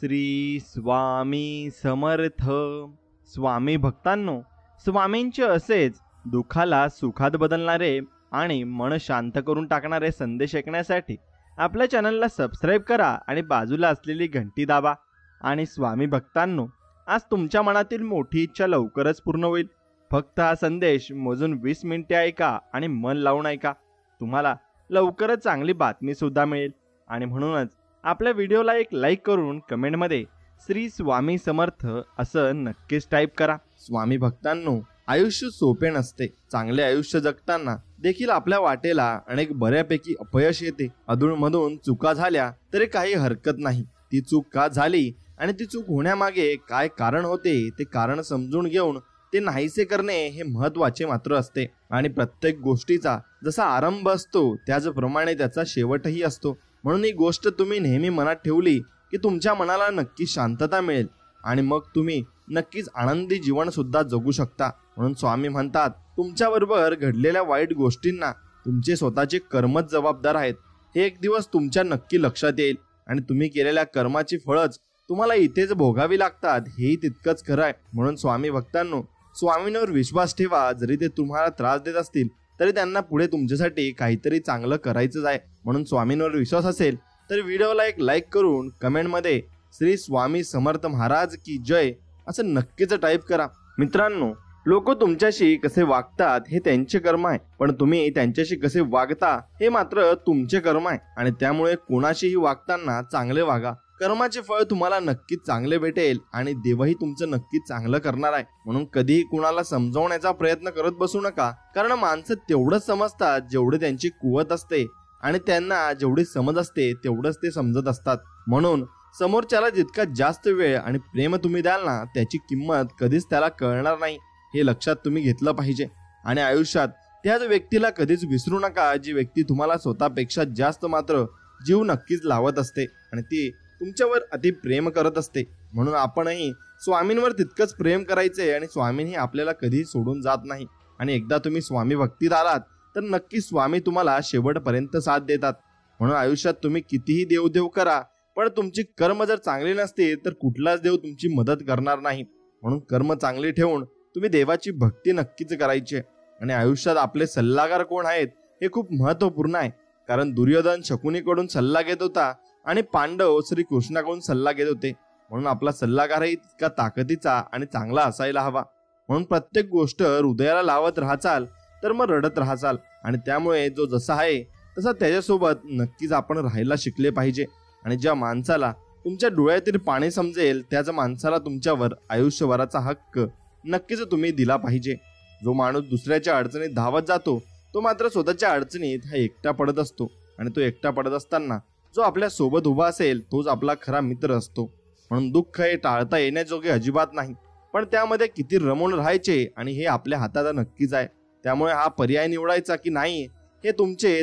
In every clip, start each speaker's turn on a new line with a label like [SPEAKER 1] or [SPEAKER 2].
[SPEAKER 1] श्री स्वामी समर्थ. स्वामी भक्तांनो, स्वामींचे असेच दुःखाला सुखात बदलणारे आणि मन शांत करून टाकणारे संदेश ऐकण्यासाठी आपल्या चॅनलला सबस्क्राईब करा आणि बाजूला असलेली घंटी दाबा. आणि स्वामी भक्तांनो, आज तुमच्या मनातील मोठी इच्छा लवकरच पूर्ण होईल. फक्त हा संदेश मोजून 20 मिनिटे ऐका आणि मन लावून ऐका. तुम्हाला लवकरच चांगली बातमी सुद्धा मिळेल. आणि म्हणूनच आपल्या व्हिडिओला एक लाईक करून कमेंटमध्ये श्री स्वामी समर्थ असं नक्कीच टाईप करा. स्वामी भक्तांनो, आयुष्य सोपे नसते. चांगले आयुष्य जगताना देखील आपल्या वाटेला अनेक बऱ्यापैकी अपयश येते. अधूनमधून चुका झाल्या तरी काही हरकत नाही. ती चूक का झाली आणि ती चूक होण्यामागे काय कारण होते ते कारण समजून घेऊन ते नाहीसे करणे हे महत्त्वाचे मात्र असते. आणि प्रत्येक गोष्टीचा जसा आरंभ असतो त्याचप्रमाणे त्याचा शेवटही असतो. म्हणून ही गोष्ट तुम्ही नेहमी मनात ठेवली की तुमच्या मनाला नक्की शांतता मिळेल आणि मग तुम्ही नक्कीच आनंदी जीवन सुद्धा जगू शकता. म्हणून स्वामी म्हणतात, तुमच्याबरोबर घडलेल्या वाईट गोष्टींना तुमचे स्वतःचे कर्मच जबाबदार आहेत. हे एक दिवस तुमच्या नक्की लक्षात येईल आणि तुम्ही केलेल्या कर्माची फळच तुम्हाला इथेच भोगावी लागतात, हेही तितकंच खरं आहे. म्हणून स्वामी भक्तांनो, स्वामींवर विश्वास ठेवा. जरी ते तुम्हाला त्रास देत असतील तरी त्यांना पुढे तुमच्यासाठी काहीतरी चांगलं करायचंच आहे. म्हणून स्वामींवर विश्वास असेल तर व्हिडिओला एक लाईक करून कमेंटमध्ये श्री स्वामी समर्थ महाराज की जय असं नक्कीच टाईप करा. मित्रांनो, लोक तुमच्याशी कसे वागतात हे त्यांचे कर्म आहे, पण तुम्ही त्यांच्याशी कसे वागता हे मात्र तुमचे कर्म आहे. आणि त्यामुळे कोणाशीही वागताना चांगले वागा. कर्माचे फळ तुम्हाला नक्कीच चांगले भेटेल आणि देवही तुमचं नक्कीच चांगलं करणार आहे. म्हणून कधीही कुणाला समजावण्याचा प्रयत्न करत बसू नका, कारण माणसं तेवढंच समजतात जेवढे त्यांची कुवत असते आणि त्यांना जेवढी समज असते तेवढंच ते समजत असतात. म्हणून समोरच्याला जितका जास्त वेळ आणि प्रेम तुम्ही द्याल ना, त्याची किंमत कधीच त्याला कळणार नाही. हे लक्षात तुम्ही घेतलं पाहिजे. आणि आयुष्यात त्याच व्यक्तीला कधीच विसरू नका जी व्यक्ती तुम्हाला स्वतःपेक्षा जास्त मात्र जीव नक्कीच लावत असते आणि ती तुमच्यावर अति प्रेम करत असते. म्हणून आपणही स्वामींवर तितकंच प्रेम करायचे आणि स्वामींही आपल्याला कधीही सोडून जात नाही. आणि एकदा तुम्ही स्वामी भक्तीत आलात तर नक्की स्वामी तुम्हाला शेवटपर्यंत साथ देतात. म्हणून आयुष्यात तुम्ही कितीही देवदेव करा, पण तुमची कर्म जर चांगली नसतील तर कुठलाच देव तुमची मदत करणार नाही. म्हणून कर्म चांगली ठेवून तुम्ही देवाची भक्ती नक्कीच करायची. आणि आयुष्यात आपले सल्लागार कोण आहेत हे खूप महत्त्वपूर्ण आहे. कारण दुर्योधन शकुनीकडून सल्ला घेत होता आणि पांडव श्री कृष्णाकडून सल्ला घेत होते. म्हणून आपला सल्लागारही तितका ताकदीचा आणि चांगला असायला हवा. म्हणून प्रत्येक गोष्ट हृदयाला लावत राहाचाल तर मग रडत राहाचाल. आणि त्यामुळे जो जसा आहे तसा त्याच्यासोबत नक्कीच आपण राहायला शिकले पाहिजे. आणि ज्या माणसाला तुमच्या डोळ्यातील पाणी समजेल त्याच माणसाला तुमच्यावर आयुष्यभराचा हक्क नक्कीच तुम्ही दिला पाहिजे. जो माणूस दुसऱ्याच्या अडचणीत धावत जातो तो मात्र स्वतःच्या अडचणीत हा एकटा पडत असतो. आणि तो एकटा पडत असताना जो आपल्या सोबत उभा असेल तोच आपला खरा मित्र असतो. म्हणून दुःख हे टाळता येण्याजोगे अजिबात नाही, पण त्यामध्ये किती रमून राहायचे आणि हे आपल्या हातात नक्कीच आहे. त्यामुळे हा पर्याय निवडायचा की नाही हे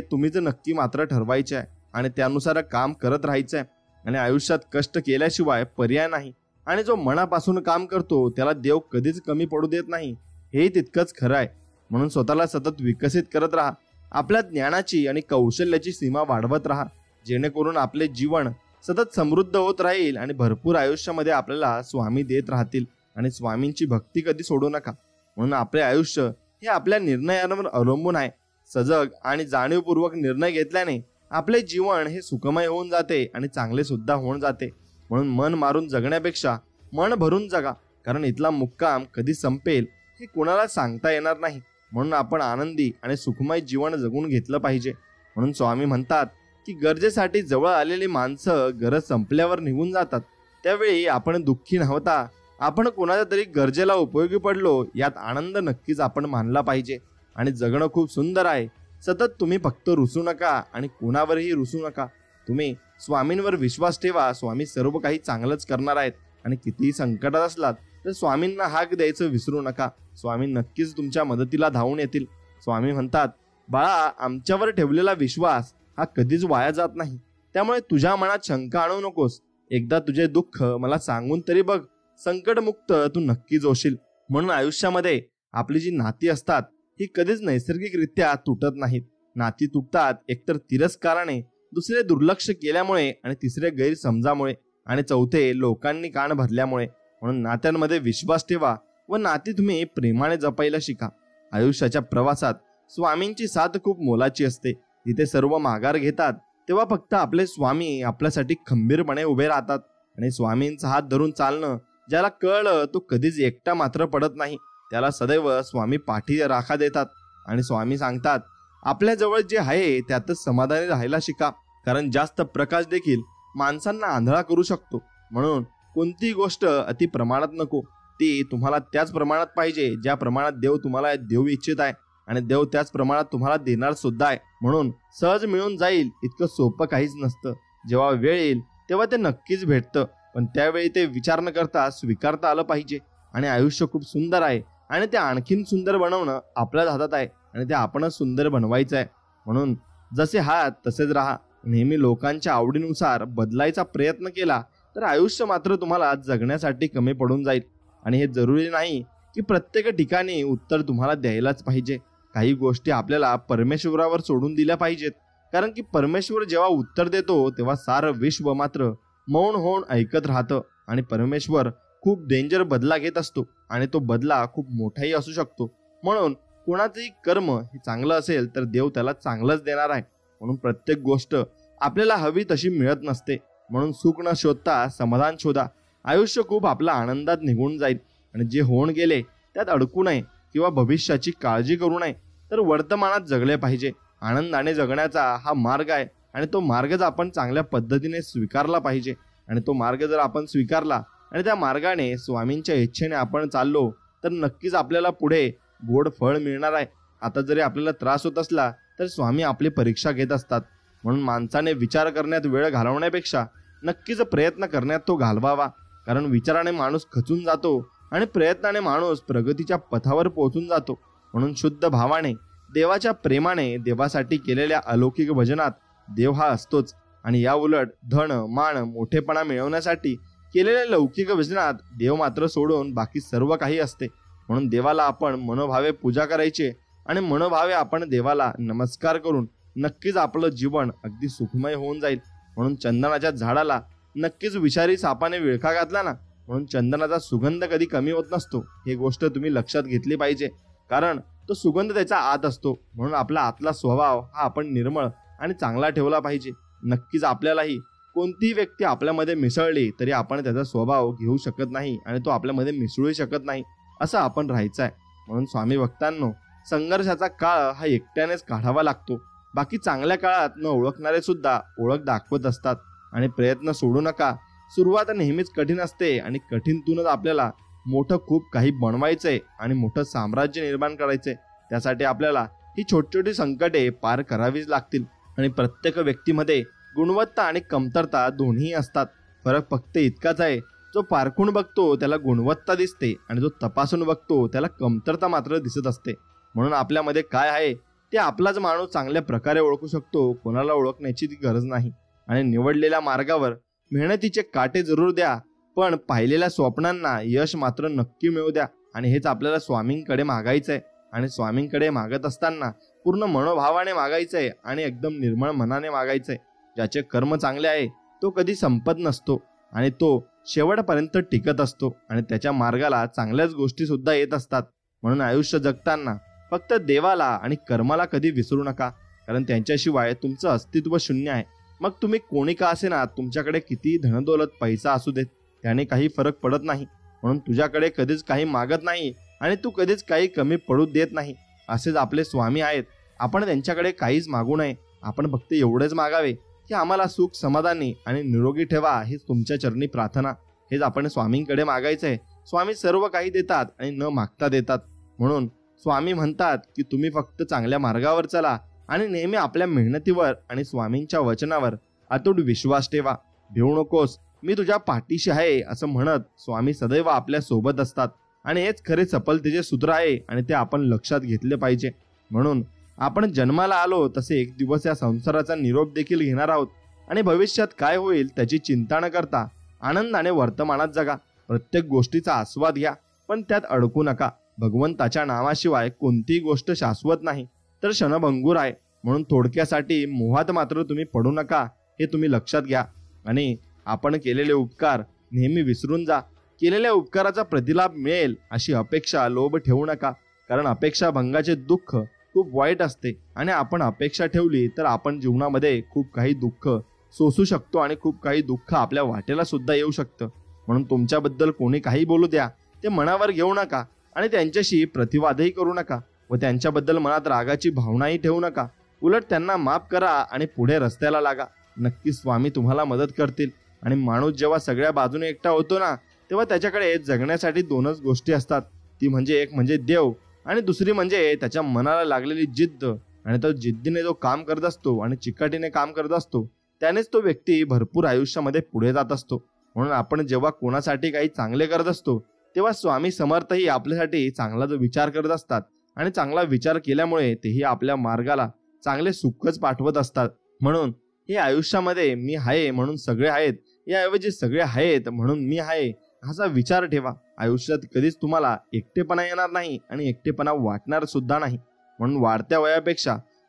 [SPEAKER 1] तुम्हीच नक्की मात्र ठरवायचे आहे आणि त्यानुसार काम करत राहायचं आहे. आणि आयुष्यात कष्ट केल्याशिवाय पर्याय नाही. आणि जो मनापासून काम करतो त्याला देव कधीच कमी पडू देत नाही, हे तितकंच खरं आहे. म्हणून स्वतःला सतत विकसित करत राहा. आपल्या ज्ञानाची आणि कौशल्याची सीमा वाढवत राहा, जेणेकरून आपले जीवन सतत समृद्ध होत राहील आणि भरपूर आयुष्यामध्ये आपल्याला स्वामी देत राहतील. आणि स्वामींची भक्ती कधी सोडू नका. म्हणून आपले आयुष्य हे आपल्या निर्णयांवर अवलंबून आहे. सजग आणि जाणीवपूर्वक निर्णय घेतल्याने आपले जीवन हे सुखमय होऊन जाते आणि चांगले सुद्धा होऊन जाते. म्हणून मन मारून जगण्यापेक्षा मन भरून जगा, कारण इथला मुक्काम कधी संपेल हे कोणाला सांगता येणार नाही. म्हणून आपण आनंदी आणि सुखमय जीवन जगून घेतलं पाहिजे. म्हणून स्वामी म्हणतात की गरजेसाठी जवळ आलेली माणसं गरज संपल्यावर निघून जातात. त्यावेळी आपण दुःखी नव्हता, आपण कोणाच्या तरी गरजेला उपयोगी पडलो यात आनंद नक्कीच आपण मानला पाहिजे. आणि जगणं खूप सुंदर आहे. सतत तुम्ही फक्त रुसू नका आणि कोणावरही रुसू नका. तुम्ही स्वामींवर विश्वास ठेवा. स्वामी सर्व काही चांगलंच करणार आहेत. आणि कितीही संकटात असलात तर स्वामींना हाक द्यायचं विसरू नका. स्वामी नक्कीच तुमच्या मदतीला धावून येतील. स्वामी म्हणतात, बाळा, आमच्यावर ठेवलेला विश्वास हा कधीच वाया जात नाही. त्यामुळे तुझ्या मनात शंका आणू नकोस. एकदा तुझे दुःख मला सांगून तरी बघ. संकटमुक्त तू नक्कीच होशील. म्हणून आयुष्यामध्ये आपली जी नाती असतात ही कधीच नैसर्गिकरित्या तुटत नाहीत. नाती तुटतात एकतर तिरस्काराने, दुसरे दुर्लक्ष केल्यामुळे आणि तिसरे गैरसमजामुळे. आणि चौथे लोकांनी कान भरल्यामुळे. म्हणून नात्यांमध्ये विश्वास ठेवा व नाती तुम्ही प्रेमाने जपायला शिका. आयुष्याच्या प्रवासात स्वामींची साथ खूप मोलाची असते. जिथे सर्व माघार घेतात तेव्हा फक्त आपले स्वामी आपल्यासाठी खंबीरपणे उभे राहतात. आणि स्वामींचा हात धरून चालणं ज्याला कळलं तो कधीच एकटा मात्र पडत नाही. त्याला सदैव स्वामी पाठी राखा देतात. आणि स्वामी सांगतात, आपल्या जवळ जे आहे त्यातच समाधानी राहायला शिका. कारण जास्त प्रकाश देखील माणसांना आंधळा करू शकतो. म्हणून कोणतीही गोष्ट अति प्रमाणात नको. ती तुम्हाला त्याच प्रमाणात पाहिजे ज्या प्रमाणात देव तुम्हाला देऊ इच्छित आहे. आणि देव त्याच प्रमाणात तुम्हाला देणार सुद्धा आहे. म्हणून सहज मिळून जाईल इतकं सोपं काहीच नसतं. जेव्हा वेळ येईल तेव्हा ते नक्कीच भेटतं. पण त्यावेळी ते विचार न करता स्वीकारता आलं पाहिजे. आणि आयुष्य खूप सुंदर आहे आणि ते आणखीन सुंदर बनवणं आपल्याच हातात आहे. आणि ते आपणच सुंदर बनवायचं आहे. म्हणून जसे आहात तसेच राहा. नेहमी लोकांच्या आवडीनुसार बदलायचा प्रयत्न केला तर आयुष्य मात्र तुम्हाला जगण्यासाठी कमी पडून जाईल. आणि हे जरुरी नाही की प्रत्येक ठिकाणी उत्तर तुम्हाला द्यायलाच पाहिजे. काही गोष्टी आपल्याला परमेश्वरावर सोडून दिल्या पाहिजेत. कारण की परमेश्वर जेव्हा उत्तर देतो तेव्हा सारं विश्व मात्र मौन होऊन ऐकत राहतं. आणि परमेश्वर खूप डेंजर बदला घेत असतो आणि तो बदला खूप मोठाही असू शकतो. म्हणून कोणाचंही कर्म हे चांगलं असेल तर देव त्याला चांगलंच देणार आहे. म्हणून प्रत्येक गोष्ट आपल्याला हवी तशी मिळत नसते. म्हणून सुख न शोधता समाधान शोधा. आयुष्य खूप आपला आनंदात निघून जाईल. आणि जे होऊन गेले त्यात अडकू नये किंवा भविष्याची काळजी करू नये तर वर्तमानात जगले पाहिजे. आनंदाने जगण्याचा हा मार्ग आहे आणि तो मार्गच आपण चांगल्या पद्धतीने स्वीकारला पाहिजे. आणि तो मार्ग जर आपण स्वीकारला आणि त्या मार्गाने स्वामींच्या इच्छेने आपण चाललो तर नक्कीच आपल्याला पुढे गोड फळ मिळणार आहे. आता जरी आपल्याला त्रास होत असला तर स्वामी आपली परीक्षा घेत असतात. म्हणून माणसाने विचार करण्यात वेळ घालवण्यापेक्षा नक्कीच प्रयत्न करण्यात तो घालवावा. कारण विचाराने माणूस खचून जातो आणि प्रयत्नाने माणूस प्रगतीच्या पथावर पोहोचून जातो. म्हणून शुद्ध भावाने देवाच्या प्रेमाने देवासाठी केलेल्या अलौकिक भजनात देव हा असतोच. आणि या उलट धन मान मोठेपणा मिळवण्यासाठी केलेल्या लौकिक भजनात देव मात्र सोडून बाकी सर्व काही असते. म्हणून देवाला आपण मनोभावे पूजा करायची आणि मनोभावे आपण देवाला नमस्कार करून नक्कीच आपलं जीवन अगदी सुखमय होऊन जाईल. म्हणून चंदनाच्या झाडाला नक्कीच विषारी सापाने विळखा घातला ना, म्हणून चंदनाचा सुगंध कधी कमी होत नसतो. ही गोष्ट तुम्ही लक्षात घेतली पाहिजे. कारण तो सुगंध त्याच्या आत असतो. म्हणून आपला आतला स्वभाव हा आपण निर्मळ आणि चांगला ठेवला पाहिजे. नक्कीच आपल्यालाही कोणतीही व्यक्ती आपल्यामध्ये मिसळली तरी आपण त्याचा स्वभाव घेऊ शकत नाही आणि तो आपल्यामध्ये मिसळू शकत नाही. असं आपण राहायचं आहे. म्हणून स्वामी भक्तांनो, संघर्षाचा काळ हा एकट्यानेच काढावा लागतो. बाकी चांगल्या काळात न ओळखणारे सुद्धा ओळख दाखवत असतात. आणि प्रयत्न सोडू नका. सुरुवात नेहमीच कठीण असते आणि कठीणतूनच आपल्याला मोठं खूप काही बनवायचंय आणि मोठं साम्राज्य निर्माण करायचंय. त्यासाठी आपल्याला ही छोटी छोटी संकटे पार करावीच लागतील. आणि प्रत्येक व्यक्तीमध्ये गुणवत्ता आणि कमतरता दोन्ही असतात. फरक फक्त इतकाच आहे, जो पारखून बघतो त्याला गुणवत्ता दिसते आणि जो तपासून बघतो त्याला कमतरता मात्र दिसत असते. म्हणून आपल्यामध्ये काय आहे ते आपलाच माणूस चांगल्या प्रकारे ओळखू शकतो. कोणाला ओळखण्याची ती गरज नाही. आणि निवडलेल्या मार्गावर मेहनतीचे काटे जरूर द्या, पण पाहिलेल्या स्वप्नांना यश मात्र नक्की मिळू द्या. आणि हेच आपल्याला स्वामींकडे मागायचंय. आणि स्वामींकडे मागत असताना पूर्ण मनोभावाने मागायचंय आणि एकदम निर्मळ मनाने मागायचंय. ज्याचे कर्म चांगले आहे तो कधी संपत नसतो आणि तो शेवटपर्यंत टिकत असतो आणि त्याच्या मार्गाला चांगल्याच गोष्टी सुद्धा येत असतात. म्हणून आयुष्य जगताना फक्त देवाला आणि कर्माला कधी विसरू नका. कारण त्यांच्याशिवाय तुमचं अस्तित्व शून्य आहे. मग तुम्ही कोणी का असेना, तुमच्याकडे किती धनदौलत पैसा असू देत, त्याने काही फरक पडत नाही. म्हणून तुझ्याकडे कधीच काही मागत नाही आणि तू कधीच काही कमी पडू देत नाही. असेच आपले स्वामी आहेत. आपण त्यांच्याकडे काहीच मागू नये. आपण फक्त एवढेच मागावे की आम्हाला सुख समाधानी आणि निरोगी ठेवा. हीच तुमच्या चरणी प्रार्थना. हेच आपण स्वामींकडे मागायचंय. स्वामी सर्व काही देतात आणि न मागता देतात. म्हणून स्वामी म्हणतात की तुम्ही फक्त चांगल्या मार्गावर चला आणि नेहमी आपल्या मेहनतीवर आणि स्वामींच्या वचनावर अतूट विश्वास ठेवा. भिवू नकोस, मी तुझ्या पाठीशी आहे असं म्हणत स्वामी सदैव आपल्या सोबत असतात. आणि हेच खरे सफलतेचे सूत्र आहे आणि ते आपण लक्षात घेतले पाहिजे. म्हणून आपण जन्माला आलो तसे एक दिवस या संसाराचा निरोप देखील घेणार आहोत. आणि भविष्यात काय होईल त्याची चिंता न करता आनंदाने वर्तमानात जगा. प्रत्येक गोष्टीचा आस्वाद घ्या, पण त्यात अडकू नका. भगवंताच्या नावाशिवाय कोणतीही गोष्ट शाश्वत नाही तर क्षणभंगूर आहे. म्हणून थोडक्यासाठी मोहात मात्र तुम्ही पडू नका, हे तुम्ही लक्षात घ्या. आणि आपण केलेले उपकार नेहमी विसरून जा. केलेल्या उपकाराचा प्रतिलाभ मिळेल अशी अपेक्षा, लोभ ठेवू नका. कारण अपेक्षा भंगाचे दुःख खूप वाईट असते आणि आपण अपेक्षा ठेवली तर आपण जीवनामध्ये खूप काही दुःख सोसू शकतो आणि खूप काही दुःख आपल्या वाटेला सुद्धा येऊ शकतं. म्हणून तुमच्याबद्दल कोणी काही बोलू द्या, ते मनावर घेऊ नका आणि त्यांच्याशी प्रतिवादही करू नका व त्यांच्याबद्दल मनात रागाची भावनाही ठेवू नका. उलट त्यांना माफ करा आणि पुढे रस्त्याला लागा. नक्कीच स्वामी तुम्हाला मदत करतील. आणि माणूस जेव्हा सगळ्या बाजूने एकटा होतो ना, तेव्हा त्याच्याकडे जगण्यासाठी दोनच गोष्टी असतात. ती म्हणजे एक म्हणजे देव आणि दुसरी म्हणजे त्याच्या मनाला लागलेली जिद्द. आणि तो जिद्दीने जो काम करत असतो आणि चिकाटीने काम करत असतो त्यानेच तो व्यक्ती भरपूर आयुष्यामध्ये पुढे जात असतो. म्हणून आपण जेव्हा कोणासाठी काही चांगले करत असतो तेव्हा स्वामी समर्थही आपल्यासाठी चांगला जो विचार करत असतात आणि चांगला विचार केल्यामुळे तेही आपल्या मार्गाला चांगले सुखच पाठवत असतात. म्हणून हे आयुष्यामध्ये मी आहे म्हणून सगळे आहेत, याऐवजी सगळे आहेत म्हणून मी आहे असा विचार ठेवा. आयुष्यात कधीच तुम्हाला एकटेपणा येणार नाही आणि एकटेपणा वाटणार सुद्धा नाही. म्हणून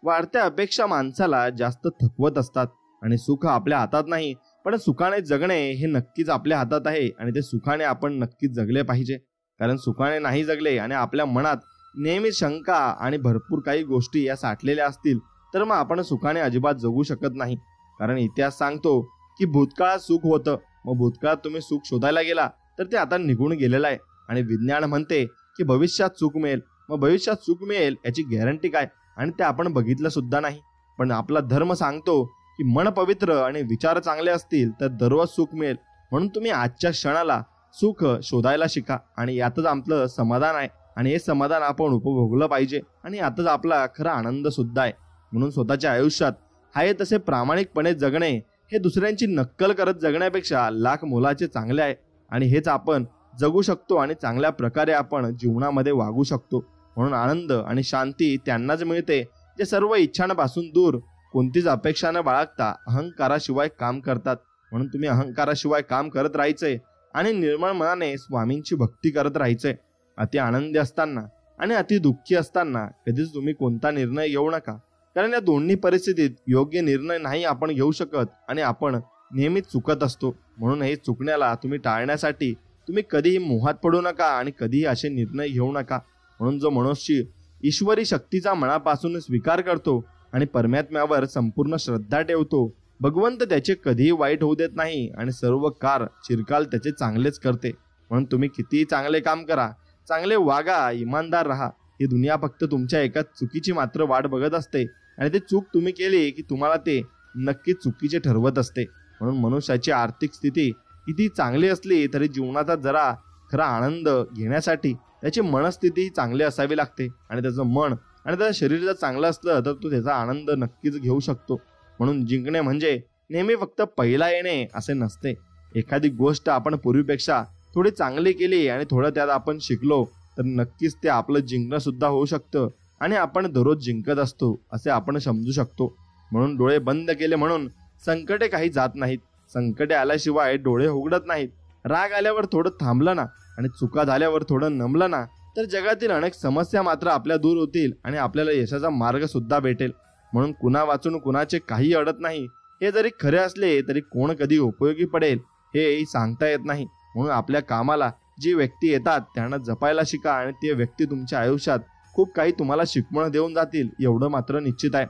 [SPEAKER 1] वाढत्या अपेक्षा माणसाला जास्त थकवत असतात. आणि सुख आपल्या हातात नाही, पण सुखाने जगणे हे नक्कीच आपल्या हातात आहे आणि ते सुखाने आपण नक्कीच जगले पाहिजे. कारण सुखाने नाही जगले आणि आपल्या मनात नेहमी शंका आणि भरपूर काही गोष्टी या साठलेल्या असतील तर मग आपण सुखाने अजिबात जगू शकत नाही. कारण इतिहास सांगतो की भूतकाळात सुख होतं, मग भूतकाळात तुम्ही सुख शोधायला गेला तर ते आता निघून गेलेलं आहे. आणि विज्ञान म्हणते की भविष्यात सुख मिळेल, मग भविष्यात सुख मिळेल याची गॅरंटी काय, आणि ते आपण बघितलं सुद्धा नाही. पण आपला धर्म सांगतो की मन पवित्र आणि विचार चांगले असतील तर दररोज सुख मिळेल. म्हणून तुम्ही आजच्या क्षणाला सुख शोधायला शिका आणि यातच आपलं समाधान आहे आणि हे समाधान आपण उपभोगलं पाहिजे आणि यातच आपला खरा आनंद सुद्धा आहे. म्हणून स्वतःच्या आयुष्यात आहे तसे प्रामाणिकपणे जगणे हे दुसऱ्यांची नक्कल करत जगण्यापेक्षा लाख मोलाचे चांगले आहे आणि हेच आपण जगू शकतो आणि चांगल्या प्रकारे आपण जीवनामध्ये वागू शकतो. म्हणून आनंद आणि शांती त्यांनाच मिळते जे सर्व इच्छांपासून दूर, कोणतीच अपेक्षा न बाळगता अहंकाराशिवाय काम करतात. म्हणून तुम्ही अहंकाराशिवाय काम करत राहायचंय आणि निर्मळ मनाने स्वामींची भक्ती करत राहायचंय. अति आनंदी असताना आणि अति दुःखी असताना कधीच तुम्ही कोणता निर्णय घेऊ नका. कारण या दोन्ही परिस्थितीत योग्य निर्णय नाही आपण घेऊ शकत आणि आपण नेहमीच चुकत असतो. म्हणून हे चुकण्याला तुम्ही टाळण्यासाठी तुम्ही कधीही मोहात पडू नका आणि कधीही असे निर्णय घेऊ नका. म्हणून जो मनुष्य ईश्वरी शक्तीचा मनापासून स्वीकार करतो आणि परमात्म्यावर संपूर्ण श्रद्धा ठेवतो, भगवंत त्याचे कधीही वाईट होऊ देत नाही आणि सर्व चिरकाल त्याचे चांगलेच करते. म्हणून तुम्ही कितीही चांगले काम करा, चांगले वागा, इमानदार राहा, ही दुनिया फक्त तुमच्या एका चुकीची मात्र वाट बघत असते आणि ते चूक तुम्ही केली की तुम्हाला ते नक्कीच चुकीचे ठरवत असते. म्हणून मनुष्याची आर्थिक स्थिती किती चांगली असली तरी जीवनाचा जरा खरा आनंद घेण्यासाठी त्याची मनस्थिती चांगली असावी लागते आणि त्याचं मन आणि त्याचं शरीर जर चांगलं असलं तर तो त्याचा आनंद नक्कीच घेऊ शकतो. म्हणून जिंकणे म्हणजे नेहमी फक्त पहिला येणे असे नसते. एखादी गोष्ट आपण पूर्वीपेक्षा थोडी चांगली केली आणि थोडं त्यात आपण शिकलो तर नक्कीच ते आपलं जिंकणं सुद्धा होऊ शकतं आणि आपण दररोज जिंकत असतो असे आपण समजू शकतो. म्हणून डोळे बंद केले म्हणून संकटे काही जात नाहीत. संकटे आल्याशिवाय डोळे उघडत नाहीत. राग आल्यावर थोडं थांबलं ना आणि चुका झाल्यावर थोडं नमलं ना तर जगातील अनेक समस्या मात्र आपल्या दूर होतील आणि आपल्याला यशाचा मार्ग सुद्धा भेटेल. म्हणून कुणा वाचून कुणाचे काही अडत नाही हे जरी खरे असले तरी कोण कधी उपयोगी पडेल हेही सांगता येत नाही. म्हणून आपल्या कामाला जी व्यक्ती येतात त्यांना जपायला शिका आणि ते व्यक्ती तुमच्या आयुष्यात खूप काही तुम्हाला शिकवण देऊन जातील एवढं मात्र निश्चित आहे.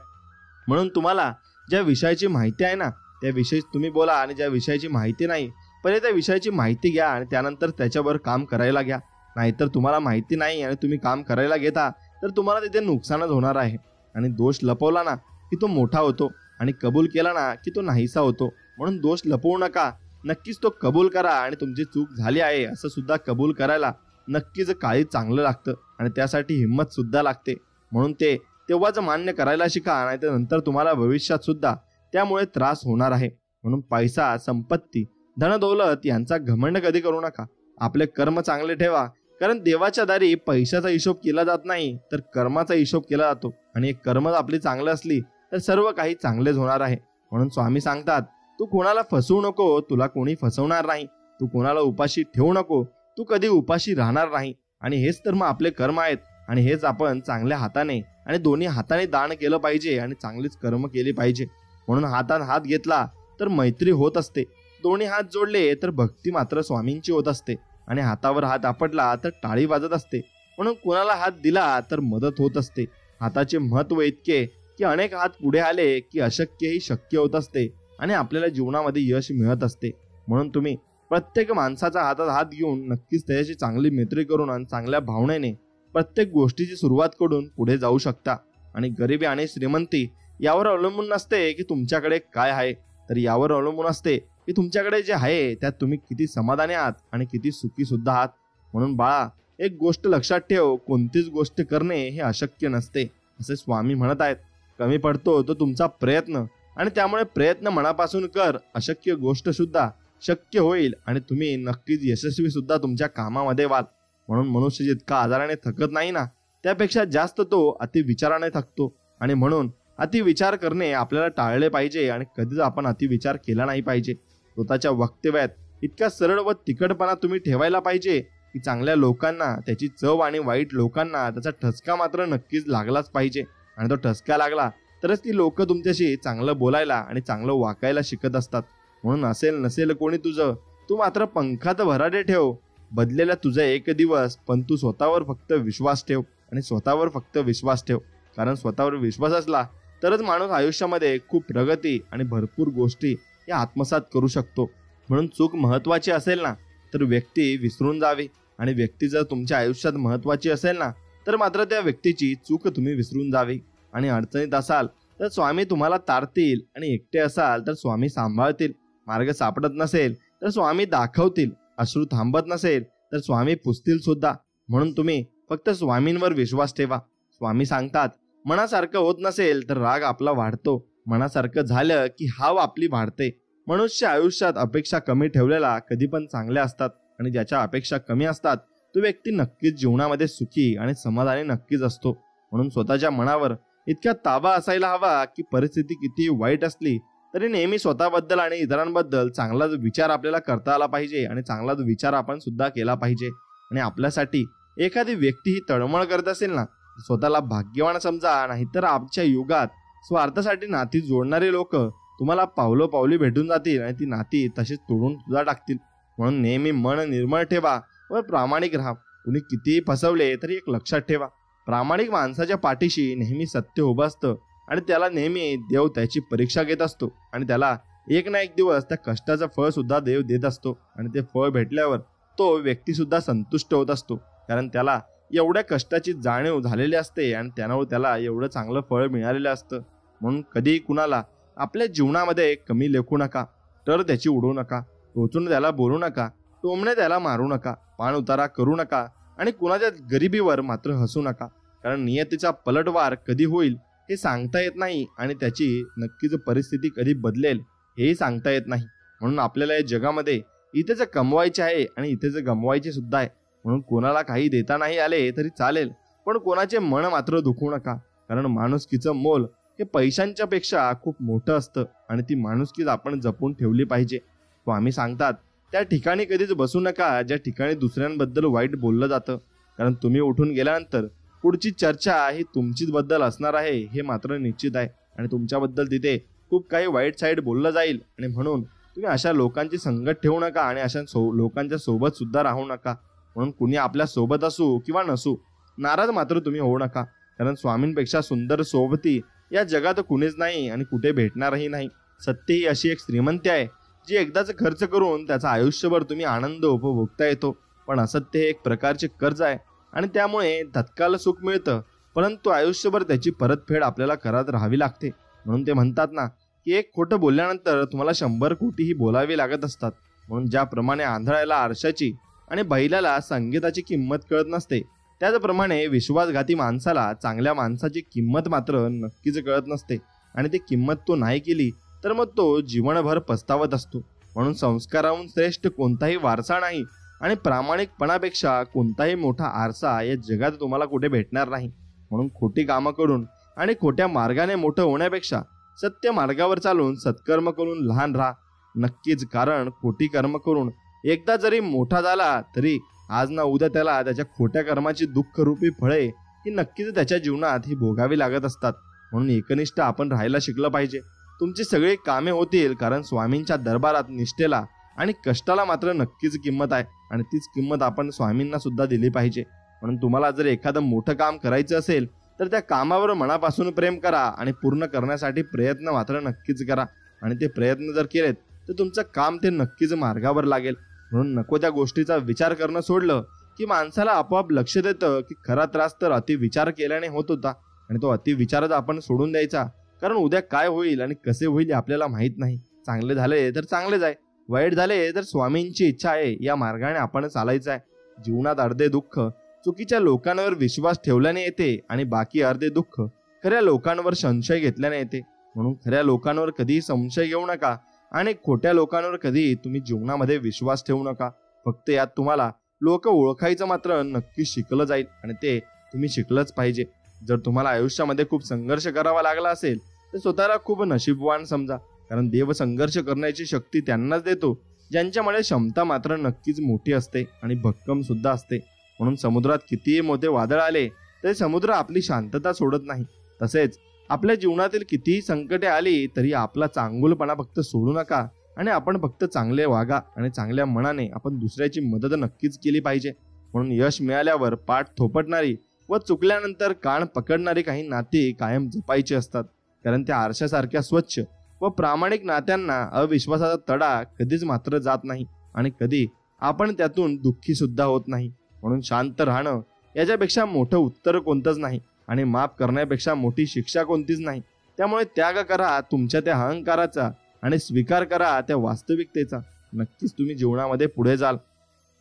[SPEAKER 1] म्हणून तुम्हाला ज्या विषयाची माहिती आहे ना त्या विषयी तुम्ही बोला आणि ज्या विषयाची माहिती नाही पहिले त्या विषयाची माहिती घ्या आणि त्यानंतर त्याच्यावर काम करायला घ्या. नाहीतर तुम्हाला माहिती नाही आणि तुम्ही काम करायला घेता तर तुम्हाला तिथे नुकसानच होणार आहे. आणि दोष लपवला ना की तो मोठा होतो आणि कबूल केला ना की तो नाहीसा होतो. म्हणून दोष लपवू नका, नक्कीच तो कबूल करा आणि तुमची चूक झाली आहे असं सुद्धा कबूल करायला नक्कीच काही चांगलं लागतं आणि त्यासाठी हिंमत सुद्धा लागते. म्हणून ते तेव्हाच मान्य करायला शिका, नाही तर नंतर तुम्हाला भविष्यात सुद्धा त्यामुळे त्रास होणार आहे. म्हणून पैसा, संपत्ती, धनदौलत यांचा घमंड कधी करू नका. आपले कर्म चांगले ठेवा, कारण देवाच्या दारी पैशाचा हिशोब केला जात नाही तर कर्माचा हिशोब केला जातो आणि एक कर्म आपली चांगली असली तर सर्व काही चांगलेच होणार आहे. म्हणून स्वामी सांगतात, तू कोणाला फसवू नको, तुला कोणी फसवणार नाही. तू कोणाला उपाशी ठेवू नको, तू कधी उपाशी राहणार नाही. आणि हेच तर मग आपले कर्म आहेत आणि हेच आपण चांगल्या हाताने आणि दोन्ही हाताने दान केलं पाहिजे आणि चांगलीच कर्म केली पाहिजे. म्हणून हातात हात घेतला तर मैत्री होत असते. दोन्ही हात जोडले तर भक्ती मात्र स्वामींची होत असते आणि हातावर हात आपटला तर टाळी वाजत असते. म्हणून कुणाला हात दिला तर मदत होत असते. हाताचे महत्व इतके की अनेक हात पुढे आले की अशक्यही शक्य होत असते आणि आपल्याला जीवनामध्ये यश मिळत असते. म्हणून तुम्ही प्रत्येक माणसाचा हातात हात घेऊन नक्कीच त्याच्याशी चांगली मैत्री करून आणि चांगल्या भावनेने प्रत्येक गोष्टीची सुरुवात करून पुढे जाऊ शकता. आणि गरिबी आणि श्रीमंती यावर अवलंबून नसते की तुमच्याकडे काय आहे, तर यावर अवलंबून असते की तुमच्याकडे जे आहे त्यात तुम्ही किती समाधानी आहात आणि किती सुखी सुद्धा आहात. म्हणून बाळा, एक गोष्ट लक्षात ठेव, कोणतीच गोष्ट करणे हे अशक्य नसते. असे स्वामी म्हणत आहेत, कमी पडतो तो तुमचा प्रयत्न आणि त्यामुळे प्रयत्न मनापासून कर. अशक्य गोष्ट सुद्धा शक्य होईल आणि तुम्ही नक्कीच यशस्वी सुद्धा तुमच्या कामामध्ये व्हाल. म्हणून मनुष्य जितका आजाराने थकत नाही ना, त्यापेक्षा जास्त तो अतिविचाराने थकतो. आणि म्हणून अतिविचार करणे आपल्याला टाळले पाहिजे आणि कधीच आपण अतिविचार केला नाही पाहिजे. स्वतःच्या वक्तव्यात इतका सरळ व तिखटपणा तुम्ही ठेवायला पाहिजे की चांगल्या लोकांना त्याची चव आणि वाईट लोकांना त्याचा ठसका मात्र नक्कीच लागलाच पाहिजे. आणि तो ठसका लागला तरच ती लोक तुमच्याशी चांगलं बोलायला आणि चांगलं वाकायला शिकत असतात. म्हणून असेल नसेल कोणी तुझं, तू मात्र पंखात भराडे ठेव. बदलेला तुझा एक दिवस, पण तू स्वतःवर फक्त विश्वास ठेव आणि स्वतःवर फक्त विश्वास ठेव. कारण स्वतःवर विश्वास असला तरच माणूस आयुष्यामध्ये खूप प्रगती आणि भरपूर गोष्टी या आत्मसात करू शकतो. म्हणून चूक महत्वाची असेल ना तर व्यक्ती विसरून जावी, आणि व्यक्ती जर तुमच्या आयुष्यात महत्वाची असेल ना तर मात्र त्या व्यक्तीची चूक तुम्ही विसरून जावी. आणि अडचणीत असाल तर स्वामी तुम्हाला तारतील आणि एकटे असाल तर स्वामी सांभाळतील. मार्ग सापडत नसेल तर स्वामी दाखवतील. अश्रू थांबत नसेल तर स्वामी पुसतील सुद्धा. म्हणून तुम्ही फक्त स्वामींवर विश्वास ठेवा. स्वामी सांगतात, मनासारखं होत नसेल तर राग आपला वाढतो, मनासारखं झालं की हाव आपली वाढते. मनुष्य आयुष्यात अपेक्षा कमी ठेवलेला कधी पण चांगल्या असतात आणि ज्याच्या अपेक्षा कमी असतात तो व्यक्ती नक्कीच जीवनामध्ये सुखी आणि समाधानी नक्कीच असतो. म्हणून स्वतःच्या मनावर इतका ताबा असायला हवा की परिस्थिती किती वाईट असली तरी नेहमी स्वतःबद्दल आणि इतरांबद्दल चांगलाच विचार आपल्याला करता आला पाहिजे आणि चांगलाच विचार आपण सुद्धा केला पाहिजे. आणि आपल्यासाठी एखादी व्यक्ती ही तळमळ करत असेल ना, स्वतःला भाग्यवान समजा. नाहीतर आजच्या युगात स्वार्थासाठी नाती जोडणारे लोक तुम्हाला पावलोपावली भेटून जातील आणि ती नाती तशीच तोडून सुद्धा टाकतील. म्हणून नेहमी मन निर्मळ ठेवा व प्रामाणिक राहा. कुणी कितीही फसवले तरी एक लक्षात ठेवा, प्रामाणिक माणसाच्या पाठीशी नेहमी सत्य उभं असतं आणि त्याला नेहमी देव त्याची परीक्षा घेत असतो आणि त्याला एक ना एक दिवस त्या कष्टाचं फळ सुद्धा देव देत असतो. आणि ते फळ भेटल्यावर तो व्यक्ती सुद्धा संतुष्ट होत असतो, कारण त्याला एवढ्या कष्टाची जाणीव झालेली असते आणि त्यामुळे त्याला एवढं चांगलं फळ मिळालेलं असतं. म्हणून कधीही कुणाला आपल्या जीवनामध्ये कमी लेखू नका, तर त्याची उडवू नका, टोचून त्याला बोलू नका, टोमणे त्याला मारू नका, पाण उतारा करू नका आणि कुणाच्या गरिबीवर मात्र हसू नका. कारण नियतीचा पलटवार कधी होईल हे सांगता येत नाही आणि त्याची नक्कीच परिस्थिती कधी बदलेल हेही सांगता येत नाही. म्हणून आपल्याला या जगामध्ये इथेच कमवायचे आहे आणि इथेच गमवायचे सुद्धा आहे. म्हणून कोणाला काही देता नाही आले तरी चालेल, पण कोणाचे मन मात्र दुखवू नका. कारण माणुसकीचं मोल हे पैशांच्या पेक्षा खूप मोठं असतं आणि ती माणुसकीच आपण जपून ठेवली पाहिजे. स्वामी सांगतात, त्या ठिकाणी कधीच बसू नका ज्या ठिकाणी दुसऱ्यांबद्दल वाईट बोललं जातं. कारण तुम्ही उठून गेल्यानंतर पुढची चर्चा ही तुमचीच बद्दल असणार आहे हे मात्र निश्चित आहे आणि तुमच्याबद्दल तिथे खूप काही वाईट साईड बोललं जाईल. आणि म्हणून तुम्ही अशा लोकांची संगत ठेवू नका आणि अशा लोकांच्या सोबत सुद्धा राहू नका. म्हणून कुणी आपल्या सोबत असू किंवा नसू, नाराज मात्र तुम्ही होऊ नका. कारण स्वामींपेक्षा सुंदर सोबती या जगात कुणीच नाही आणि कुठे भेटणारही नाही. सत्य ही अशी एक श्रीमंती आहे जी एकदाच खर्च करून त्याचा आयुष्यभर तुम्ही आनंद उपभोगता येतो. पण असत्य हे एक प्रकारचे कर्ज आहे आणि त्यामुळे तत्काल सुख मिळतं, परंतु आयुष्यभर त्याची परतफेड आपल्याला करत राहावी लागते. म्हणून ते म्हणतात ना की एक खोटं बोलल्यानंतर तुम्हाला 100 खोटीही बोलावी लागत असतात. म्हणून ज्याप्रमाणे आंधळ्याला आरशाची आणि बैलाला संगीताची किंमत कळत नसते, त्याचप्रमाणे विश्वासघाती माणसाला चांगल्या माणसाची किंमत मात्र नक्कीच कळत नसते आणि ती किंमत तो नाही केली तर मग तो जीवनभर पस्तावत असतो. म्हणून संस्काराहून श्रेष्ठ कोणताही वारसा नाही आणि प्रामाणिकपणापेक्षा कोणताही मोठा आरसा या जगात तुम्हाला कुठे भेटणार नाही. म्हणून खोटी कामं करून आणि खोट्या मार्गाने मोठं होण्यापेक्षा सत्य मार्गावर चालून सत्कर्म करून लहान राहा. नक्कीच, कारण खोटी कर्म करून एकदा जरी मोठा झाला तरी आज ना उद्या त्याला त्याच्या खोट्या कर्माची दुःखरूपी फळे ही नक्कीच त्याच्या जीवनात ही भोगावी लागत असतात. म्हणून एकनिष्ठ आपण राहायला शिकलं पाहिजे. तुमची सगळी कामे होतील, कारण स्वामींच्या दरबारात निष्ठेला आणि कष्टाला मात्र नक्कीच किंमत आहे आणि तीच किंमत आपण स्वामींना सुद्धा दिली पाहिजे. म्हणून तुम्हाला जर एखादं मोठं काम करायचं असेल तर त्या कामावर मनापासून प्रेम करा आणि पूर्ण करण्यासाठी प्रयत्न मात्र नक्कीच करा. आणि ते प्रयत्न जर केलेत तर तुमचं काम ते नक्कीच मार्गावर लागेल. म्हणून नको त्या गोष्टीचा विचार करणं सोडलं की माणसाला आपोआप लक्ष देतं की खरा त्रास तर अतिविचार केल्याने होत होता आणि तो अतिविचारच आपण सोडून द्यायचा. कारण उद्या काय होईल आणि कसे होईल हे आपल्याला माहीत नाही. चांगले झाले तर चांगलेच आहे, वाईट झाले तर स्वामींची इच्छा आहे या मार्गाने आपण चालायचं आहे. जीवनात अर्धे दुःख चुकीच्या लोकांवर विश्वास ठेवल्याने येते आणि बाकी अर्धे दुःख खऱ्या लोकांवर संशय घेतल्याने येते. म्हणून खऱ्या लोकांवर कधीही संशय घेऊ नका आणि खोट्या लोकांवर कधी तुम्ही जीवनामध्ये विश्वास ठेवू नका. फक्त यात तुम्हाला लोक ओळखायचं मात्र नक्की शिकलं जाईल आणि ते तुम्ही शिकलंच पाहिजे. जर तुम्हाला आयुष्यामध्ये खूप संघर्ष करावा लागला असेल तर स्वतःला खूप नशीबवान समजा, कारण देव संघर्ष करण्याची शक्ती त्यांनाच देतो ज्यांच्यामध्ये क्षमता मात्र नक्कीच मोठी असते आणि भक्कम सुद्धा असते. म्हणून समुद्रात कितीही मोठे वादळ आले तरी समुद्र आपली शांतता सोडत नाही. तसेच आपल्या जीवनातील कितीही संकटे आली तरी आपला चांगुलपणा फक्त सोडू नका आणि आपण फक्त चांगले वागा आणि चांगल्या मनाने आपण दुसऱ्याची मदत नक्कीच केली पाहिजे. म्हणून यश मिळाल्यावर पाठ थोपटणारी व चुकल्यानंतर कान पकडणारी काही नाती कायम जपायची असतात, कारण त्या आरशासारख्या स्वच्छ व प्रामाणिक नात्यांना अविश्वासाचा तडा कधीच मात्र जात नाही आणि कधी आपण त्यातून दुःखी सुद्धा होत नाही. म्हणून शांत राहणं याच्यापेक्षा मोठं उत्तर कोणतंच नाही आणि माफ करण्यापेक्षा मोठी शिक्षा कोणतीच नाही. त्यामुळे त्याग करा तुमच्या त्या अहंकाराचा आणि स्वीकार करा त्या वास्तविकतेचा. नक्कीच तुम्ही जीवनामध्ये पुढे जाल.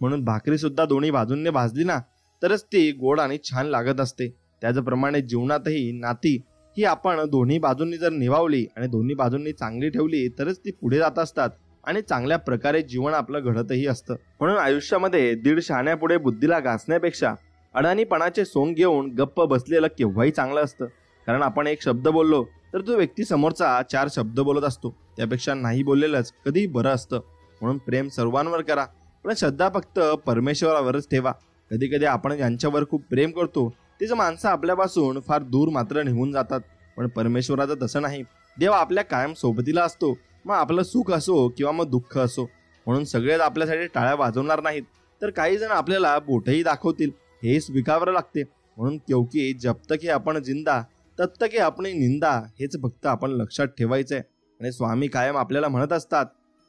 [SPEAKER 1] म्हणून भाकरी सुद्धा दोन्ही बाजूंनी भाजली ना तरच ती गोड आणि छान लागत असते. त्याचप्रमाणे जीवनातही नाती ही आपण दोन्ही बाजूंनी जर निभावली आणि दोन्ही बाजूंनी चांगली ठेवली तरच ती पुढे जात असतात आणि चांगल्या प्रकारे जीवन आपलं घडतही असतं. म्हणून आयुष्यामध्ये दीड शहाण्यापुढे बुद्धीला घासण्यापेक्षा अडाणीपणाचे सोंग घेऊन गप्प बसलेलं केव्हाही चांगलं असतं. कारण आपण एक शब्द बोललो तर तो व्यक्ती समोरचा 4 शब्द बोलत असतो, त्यापेक्षा नाही बोललेलंच कधी बरं असतं. म्हणून प्रेम सर्वांवर करा पण श्रद्धा फक्त परमेश्वरावरच ठेवा. कधी कधी आपण ज्यांच्यावर खूप प्रेम करतो तीच माणसं आपल्यापासून फार दूर मात्र निघून जातात, पण परमेश्वराचं तसं नाही. देव आपल्या कायम सोबतीला असतो, मग आपलं सुख असो किंवा मग दुःख असो. म्हणून सगळेच आपल्यासाठी टाळ्या वाजवणार नाहीत तर काही जण आपल्याला बोटही दाखवतील, हे स्वीकारावं लागते. म्हणून क्योंकि जब तक आपण जिंदा तब तक अपनी निंदा हेच फक्त आपण लक्षात ठेवायचंय. आणि स्वामी कायम आपल्याला म्हणत असतात,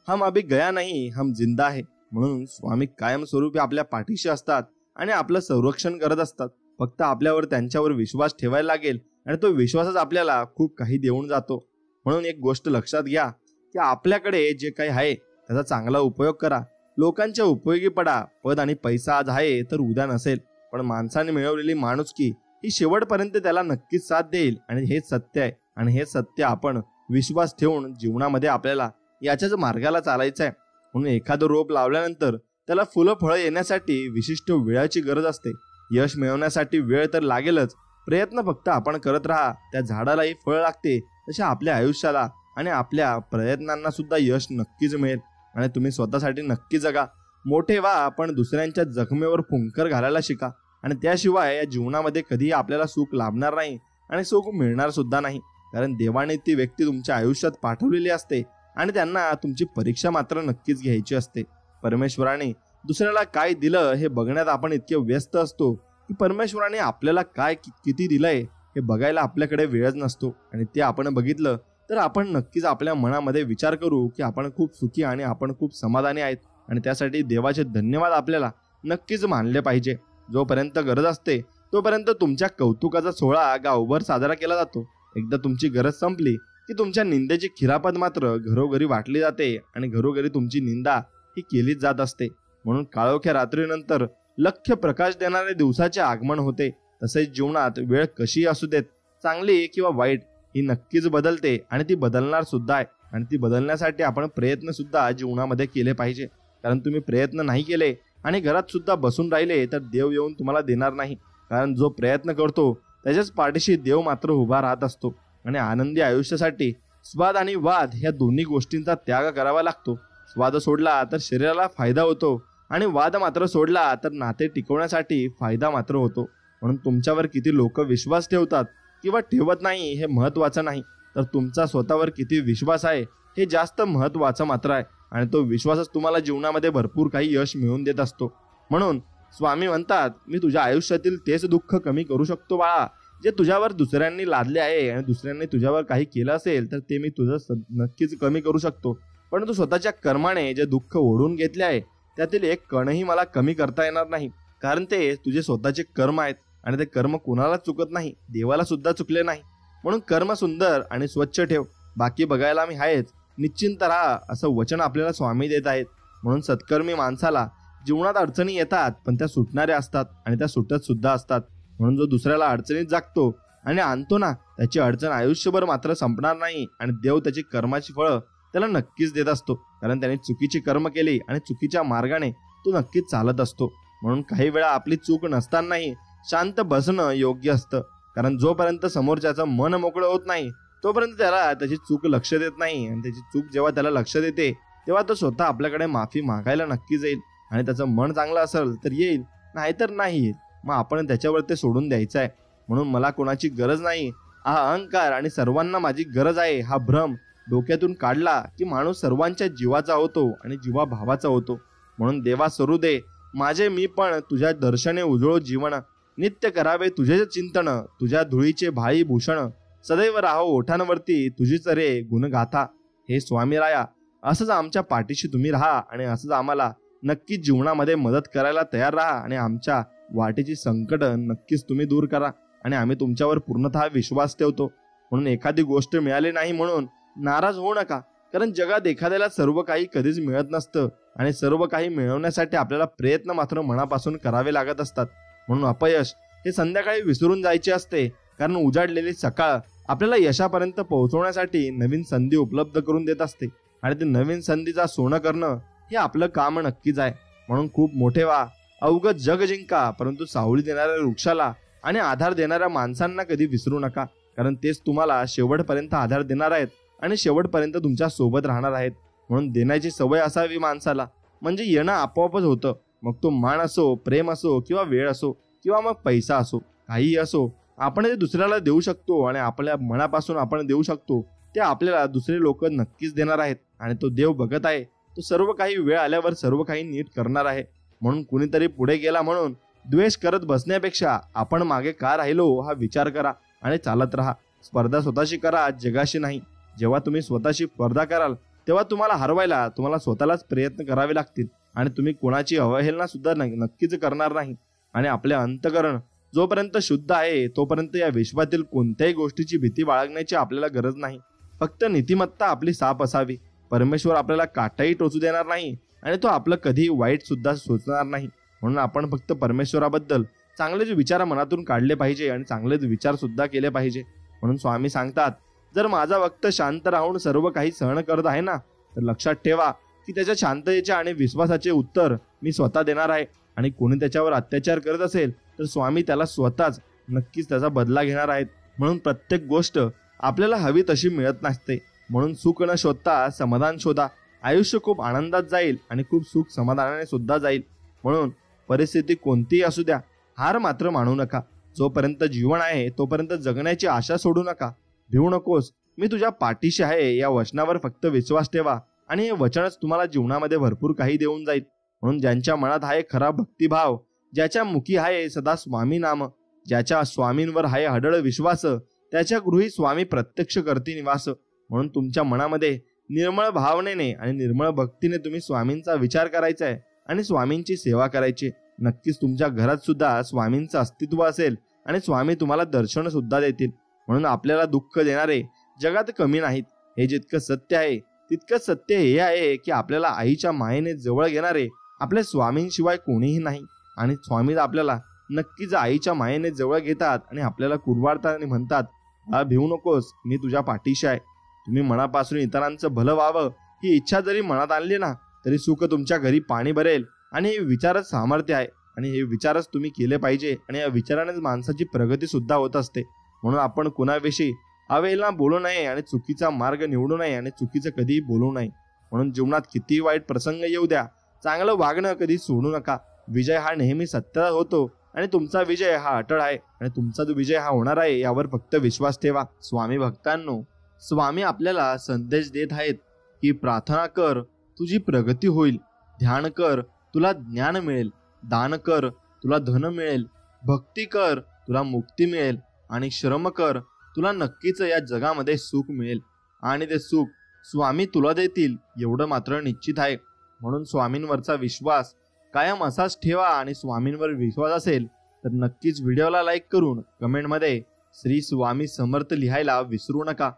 [SPEAKER 1] हम अभी गया नाही हम जिंदा है. म्हणून स्वामी कायमस्वरूपी आपल्या पाठीशी असतात आणि आपलं संरक्षण करत असतात. फक्त आपल्यावर त्यांच्यावर विश्वास ठेवायला लागेल आणि तो विश्वासच आपल्याला खूप काही देऊन जातो. म्हणून एक गोष्ट लक्षात घ्या की आपल्याकडे जे काही आहे त्याचा चांगला उपयोग करा, लोकांच्या उपयोगी पडा. पद आणि पैसा आज आहे तर उद्या नसेल, पण माणसाने मिळवलेली माणुसकी ही शेवटपर्यंत त्याला नक्कीच साथ देईल आणि हेच सत्य आहे. आणि हे सत्य आपण विश्वास ठेवून जीवनामध्ये आपल्याला याच्याच मार्गाला चालायचं आहे. म्हणून एखादं रोप लावल्यानंतर त्याला फुलं फळं येण्यासाठी विशिष्ट वेळाची गरज असते. यश मिळवण्यासाठी वेळ तर लागेलच, प्रयत्न फक्त आपण करत राहा. त्या झाडालाही फळ लागते तशा आपल्या आयुष्याला आणि आपल्या प्रयत्नांना सुद्धा यश नक्कीच मिळेल. आणि तुम्ही स्वतःसाठी नक्की जगा, मोठे व्हा, पण दुसऱ्यांच्या जखमेवर फुंकर घालायला शिका. आणि त्याशिवाय या जीवनामध्ये कधीही आपल्याला सुख लाभणार नाही आणि सुख मिळणार सुद्धा नाही, कारण देवाने ती व्यक्ती तुमच्या आयुष्यात पाठवलेली असते आणि त्यांना तुमची परीक्षा मात्र नक्कीच घ्यायची असते. परमेश्वराने दुसऱ्याला काय दिलं हे बघण्यात आपण इतके व्यस्त असतो की परमेश्वराने आपल्याला काय किती दिलंय हे बघायला आपल्याकडे वेळच नसतो. आणि ते आपण बघितलं तर आपण नक्कीच आपल्या मनामध्ये विचार करू की आपण खूप सुखी आणि आपण खूप समाधानी आहेत. आणि त्यासाठी देवाचे धन्यवाद आपल्याला नक्कीच मानले पाहिजे. जोपर्यंत गरज असते तोपर्यंत तुमच्या कौतुकाचा सोहळा गावभर साजरा केला जातो. एकदा तुमची गरज संपली की तुमच्या निंदेची खिरापत मात्र घरोघरी वाटली जाते आणि घरोघरी तुमची निंदा ही केलीच जात असते. म्हणून काळोख्या रात्रीनंतर लख्य प्रकाश देणारे दिवसाचे आगमन होते. तसेच जीवनात वेळ कशी असू देत, चांगली किंवा वाईट, ही नक्कीच बदलते आणि ती बदलणार सुद्धा आहे. आणि ती बदलण्यासाठी आपण प्रयत्न सुद्धा जीवनामध्ये केले पाहिजे. कारण तुम्ही प्रयत्न नाही केले आणि घरात सुद्धा बसून राहिले तर देव येऊन तुम्हाला देणार नाही. कारण जो प्रयत्न करतो त्याच्याच पाठीशी देव मात्र उभा राहत असतो. आणि आनंदी आयुष्यासाठी स्वाद आणि वाद ह्या दोन्ही गोष्टींचा त्याग करावा लागतो. स्वाद सोडला तर शरीराला फायदा होतो आणि वाद मात्र सोडला तर नाते टिकवण्यासाठी फायदा मात्र होतो. म्हणून तुमच्यावर किती लोक विश्वास ठेवतात किंवा ठेवत नाही हे महत्त्वाचं नाही, तर तुमचा स्वतःवर किती विश्वास आहे हे जास्त महत्त्वाचं मात्र आहे. आणि तो विश्वासच तुम्हाला जीवनामध्ये भरपूर काही यश मिळवून देत असतो. म्हणून स्वामी म्हणतात, मी तुझ्या आयुष्यातील तेच दुःख कमी करू शकतो बाळा, जे तुझ्यावर दुसऱ्यांनी लादले आहे. आणि दुसऱ्यांनी तुझ्यावर काही केलं असेल तर ते मी तुझं नक्कीच कमी करू शकतो. परंतु स्वतःच्या कर्माने जे दुःख ओढून घेतले आहे त्यातील एक कणही मला कमी करता येणार नाही. कारण ते तुझे स्वतःचे कर्म आहेत आणि ते कर्म कोणाला चुकत नाही, देवाला सुद्धा चुकले नाही. म्हणून कर्म सुंदर आणि स्वच्छ ठेव, बाकी बघायला मी आहेच, निश्चिंत राहा, असं वचन आपल्याला स्वामी देत आहेत. म्हणून सत्कर्मी माणसाला जीवनात अडचणी येतात, पण त्या सुटणाऱ्या असतात आणि त्या सुटत सुद्धा असतात. म्हणून जो दुसऱ्याला अडचणीत जागतो आणि आणतो ना, त्याची अडचण आयुष्यभर मात्र संपणार नाही. आणि देव त्याची कर्माची फळं त्याला नक्कीच देत असतो, कारण त्याने चुकीची कर्म केली आणि चुकीच्या मार्गाने तो नक्कीच चालत असतो. म्हणून काही वेळा आपली चूक नसतानाही शांत बसणं योग्य असतं. कारण जोपर्यंत समोरच्याचं मन मोकळं होत नाही तोपर्यंत त्याला त्याची चूक लक्ष देत नाही. आणि त्याची चूक जेव्हा त्याला लक्ष देते तेव्हा तो स्वतः आपल्याकडे माफी मागायला नक्कीच येईल. आणि त्याचं मन चांगलं असेल तर येईल, नाहीतर नाही येईल. मग आपण त्याच्यावर ते सोडून द्यायचं आहे. म्हणून मला कोणाची गरज नाही हा अहंकार आणि सर्वांना माझी गरज आहे हा भ्रम डोक्यातून काढला की माणूस सर्वांच्या जीवाचा होतो आणि जीवाभावाचा होतो. म्हणून देवा सरू दे माझे मी पण तुझ्या दर्शने उजळो जीवन, नित्य करावे तुझे चिंतन, तुझ्या धुळीचे भाई भूषण, सदैव राहो ओठांवरती तुझीच रे गुणगाथा. हे स्वामी राया, असंच आमच्या पाठीशी तुम्ही राहा आणि असंच आम्हाला नक्कीच जीवनामध्ये मदत करायला तयार राहा. आणि आमच्या वाटेची संकट नक्कीच तुम्ही दूर करा. आणि आम्ही तुमच्यावर पूर्णतः विश्वास ठेवतो. म्हणून एखादी गोष्ट मिळाली नाही म्हणून नाराज होऊ नका, कारण जगात एखाद्याला सर्व काही कधीच मिळत नसतं आणि सर्व काही मिळवण्यासाठी आपल्याला प्रयत्न मात्र मनापासून करावे लागत असतात. म्हणून अपयश हे संध्याकाळी विसरून जायचे असते, कारण उजाडलेली सकाळ आपल्याला यशापर्यंत पोहोचवण्यासाठी नवीन संधी उपलब्ध करून देत असते. आणि ते नवीन संधीचा सोनं करणं हे आपलं काम नक्कीच आहे. म्हणून खूप मोठे व्हा, अवघड जग जिंका, परंतु सावली देणाऱ्या वृक्षाला आणि आधार देणाऱ्या माणसांना कधी विसरू नका, कारण तेच तुम्हाला शेवटपर्यंत आधार देणार आहेत आणि शेवटपर्यंत तुमच्या सोबत राहणार आहेत. म्हणून देण्याची सवय असावी माणसाला, म्हणजे येणं आपोआपच होतं. मग तो मान असो, प्रेम असो, किंवा वेळ असो, किंवा मग पैसा असो, काहीही असो, आपण ते दुसऱ्याला देऊ शकतो. आणि आपल्या मनापासून आपण देऊ शकतो ते आपल्याला दुसरे लोक नक्कीच देणार आहेत. आणि तो देव बघत आहे, तो सर्व काही वेळ आल्यावर सर्व काही नीट करणार आहे. म्हणून कुणीतरी पुढे गेला म्हणून द्वेष करत बसण्यापेक्षा आपण मागे का राहिलो हा विचार करा आणि चालत राहा. स्पर्धा स्वतःशी करा, जगाशी नाही. जेव्हा तुम्ही स्वतःशी स्पर्धा कराल तेव्हा तुम्हाला हरवायला तुम्हाला स्वतःलाच प्रयत्न करावे लागतील. आणि तुम्ही कोणाची अवहेलना सुद्धा नक्कीच करणार नाही. आणि आपले अंतःकरण जोपर्यंत शुद्ध आहे तोपर्यंत या विश्वातील कोणत्याही गोष्टीची भीती बाळगण्याची आपल्याला गरज नाही. फक्त नीतिमत्ता आपली साफ असावी. परमेश्वर आपल्याला काटाही टोचू देणार नाही आणि तो आपलं कधी वाईट सुद्धा सोचणार नाही. म्हणून आपण फक्त परमेश्वराबद्दल चांगलेच विचार मनातून काढले पाहिजे आणि चांगलेच विचार सुद्धा केले पाहिजे. म्हणून स्वामी सांगतात, जर माझा भक्त शांत राहून सर्व काही सहन करत आहे ना, तर लक्षात ठेवा की त्याच्या शांततेचे आणि विश्वासाचे उत्तर मी स्वतः देणार आहे. आणि कोणी त्याच्यावर अत्याचार करत असेल तर स्वामी त्याला स्वतःच नक्कीच त्याचा बदला घेणार आहेत. म्हणून प्रत्येक गोष्ट आपल्याला हवी तशी मिळत नसते. म्हणून सुख न शोधता समाधान शोधा. आयुष्य खूप आनंदात जाईल आणि खूप सुख समाधानाने सुद्धा जाईल. म्हणून परिस्थिती कोणतीही असू द्या, हार मात्र मानू नका. जोपर्यंत जीवन आहे तोपर्यंत जगण्याची आशा सोडू नका. भिवू नकोस, मी तुझ्या पाठीशी आहे या वचनावर फक्त विश्वास ठेवा आणि हे वचनच तुम्हाला जीवनामध्ये भरपूर काही देऊन जाईल. म्हणून ज्यांच्या मनात आहे खरा भक्तिभाव, ज्याच्या मुखी आहे सदा स्वामी नाम, ज्याच्या स्वामींवर आहे अढळ विश्वास, त्याच्या गृही स्वामी प्रत्यक्ष करती निवास. म्हणून तुमच्या मनामध्ये निर्मळ भावनेने आणि निर्मळ भक्तीने तुम्ही स्वामींचा विचार करायचा आहे आणि स्वामींची सेवा करायची. नक्कीच तुमच्या घरात सुद्धा स्वामींचं अस्तित्व असेल आणि स्वामी तुम्हाला दर्शन सुद्धा देतील. म्हणून आपल्याला दुःख देणारे जगात कमी नाहीत. हे जितकं सत्य आहे तितकंच सत्य हे आहे की आपल्याला आईच्या मायेने जवळ घेणारे आपल्या स्वामींशिवाय कोणीही नाही. आणि स्वामी आपल्याला नक्कीच आईच्या मायेने जवळ घेतात आणि आपल्याला कुरवाडतात आणि म्हणतात, हा भिवू नकोस, मी तुझ्या पाठीशी आहे. तुम्ही मनापासून इतरांचं भलं व्हावं ही इच्छा जरी मनात आणली ना, तरी सुख तुमच्या घरी पाणी भरेल. आणि हे विचारच सामर्थ्य आहे आणि हे विचारच तुम्ही केले पाहिजे. आणि या विचारानेच माणसाची प्रगती सुद्धा होत असते. म्हणून आपण कुणाविषयी अवेळेला बोलू नये आणि चुकीचा मार्ग निवडू नये आणि चुकीचं कधीही बोलू नये. म्हणून जीवनात कितीही वाईट प्रसंग येऊ द्या, चांगलं वागणं कधी सोडू नका. विजय हा नेहमी सत्यात होतो आणि तुमचा विजय हा अटळ आहे आणि तुमचा जो विजय हा होणार आहे यावर फक्त विश्वास ठेवा. स्वामी भक्तांनो, स्वामी आपल्याला संदेश देत आहेत की प्रार्थना कर, तुझी प्रगती होईल. ध्यान कर, तुला ज्ञान मिळेल. दान कर, तुला धन मिळेल. भक्ती कर, तुला मुक्ती मिळेल. आणि श्रम कर, तुला नक्कीच या जगामध्ये सुख मिळेल. आणि ते सुख स्वामी तुला देतील एवढं मात्र निश्चित आहे. म्हणून स्वामींवरचा विश्वास कायम असाच ठेवा. आणि स्वामींवर विश्वास असेल तर नक्कीच व्हिडिओला लाईक करून कमेंटमध्ये श्री स्वामी समर्थ लिहायला विसरू नका.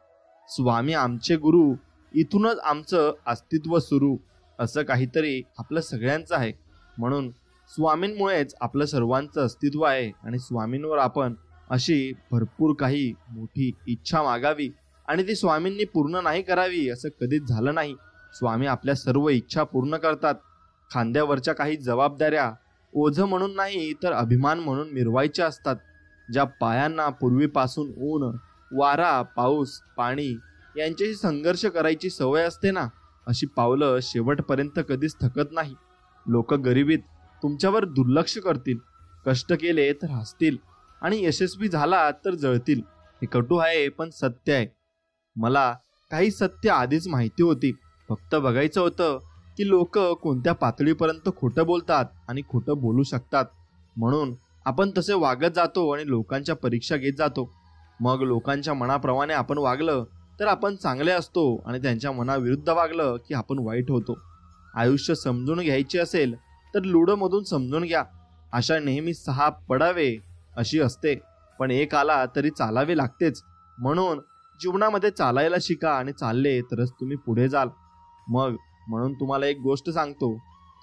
[SPEAKER 1] स्वामी आमचे गुरु, इथूनच आमचं अस्तित्व सुरू, असं काहीतरी आपलं सगळ्यांचं आहे. म्हणून स्वामींमुळेच आपलं सर्वांचं अस्तित्व आहे. आणि स्वामींवर आपण अशी भरपूर काही मोठी इच्छा मागावी आणि ती स्वामींनी पूर्ण नाही करावी असं कधीच झालं नाही. स्वामी आपल्या सर्व इच्छा पूर्ण करतात. खांद्यावरच्या काही जबाबदाऱ्या ओझं म्हणून नाही तर अभिमान म्हणून मिरवायच्या असतात. ज्या पायांना पूर्वीपासून ऊन, वारा, पाऊस, पाणी यांच्याशी संघर्ष करायची सवय असते ना, अशी पावलं शेवटपर्यंत कधीच थकत नाही. लोक गरिबीत तुमच्यावर दुर्लक्ष करतील, कष्ट केले तर हसतील आणि यशस्वी झाला तर जळतील. हे कटू आहे पण सत्य आहे. मला काही सत्य आधीच माहिती होती. फक्त बघायचं होतं की लोक कोणत्या पातळीपर्यंत खोटं बोलतात आणि खोटं बोलू शकतात. म्हणून आपण तसे वागत जातो आणि लोकांच्या परीक्षा घेत जातो. मग लोकांच्या मनाप्रमाणे आपण वागलं तर आपण चांगले असतो आणि त्यांच्या मनाविरुद्ध वागलं की आपण वाईट होतो. आयुष्य समजून घ्यायचे असेल तर लुडोमधून समजून घ्या. आशा नेहमी 6 पडावे अशी असते, पण एक आला तरी चालावे लागतेच. म्हणून जीवनामध्ये चालायला शिका आणि चालले तरच तुम्ही पुढे जाल. म्हणून तुम्हाला एक गोष्ट सांगतो,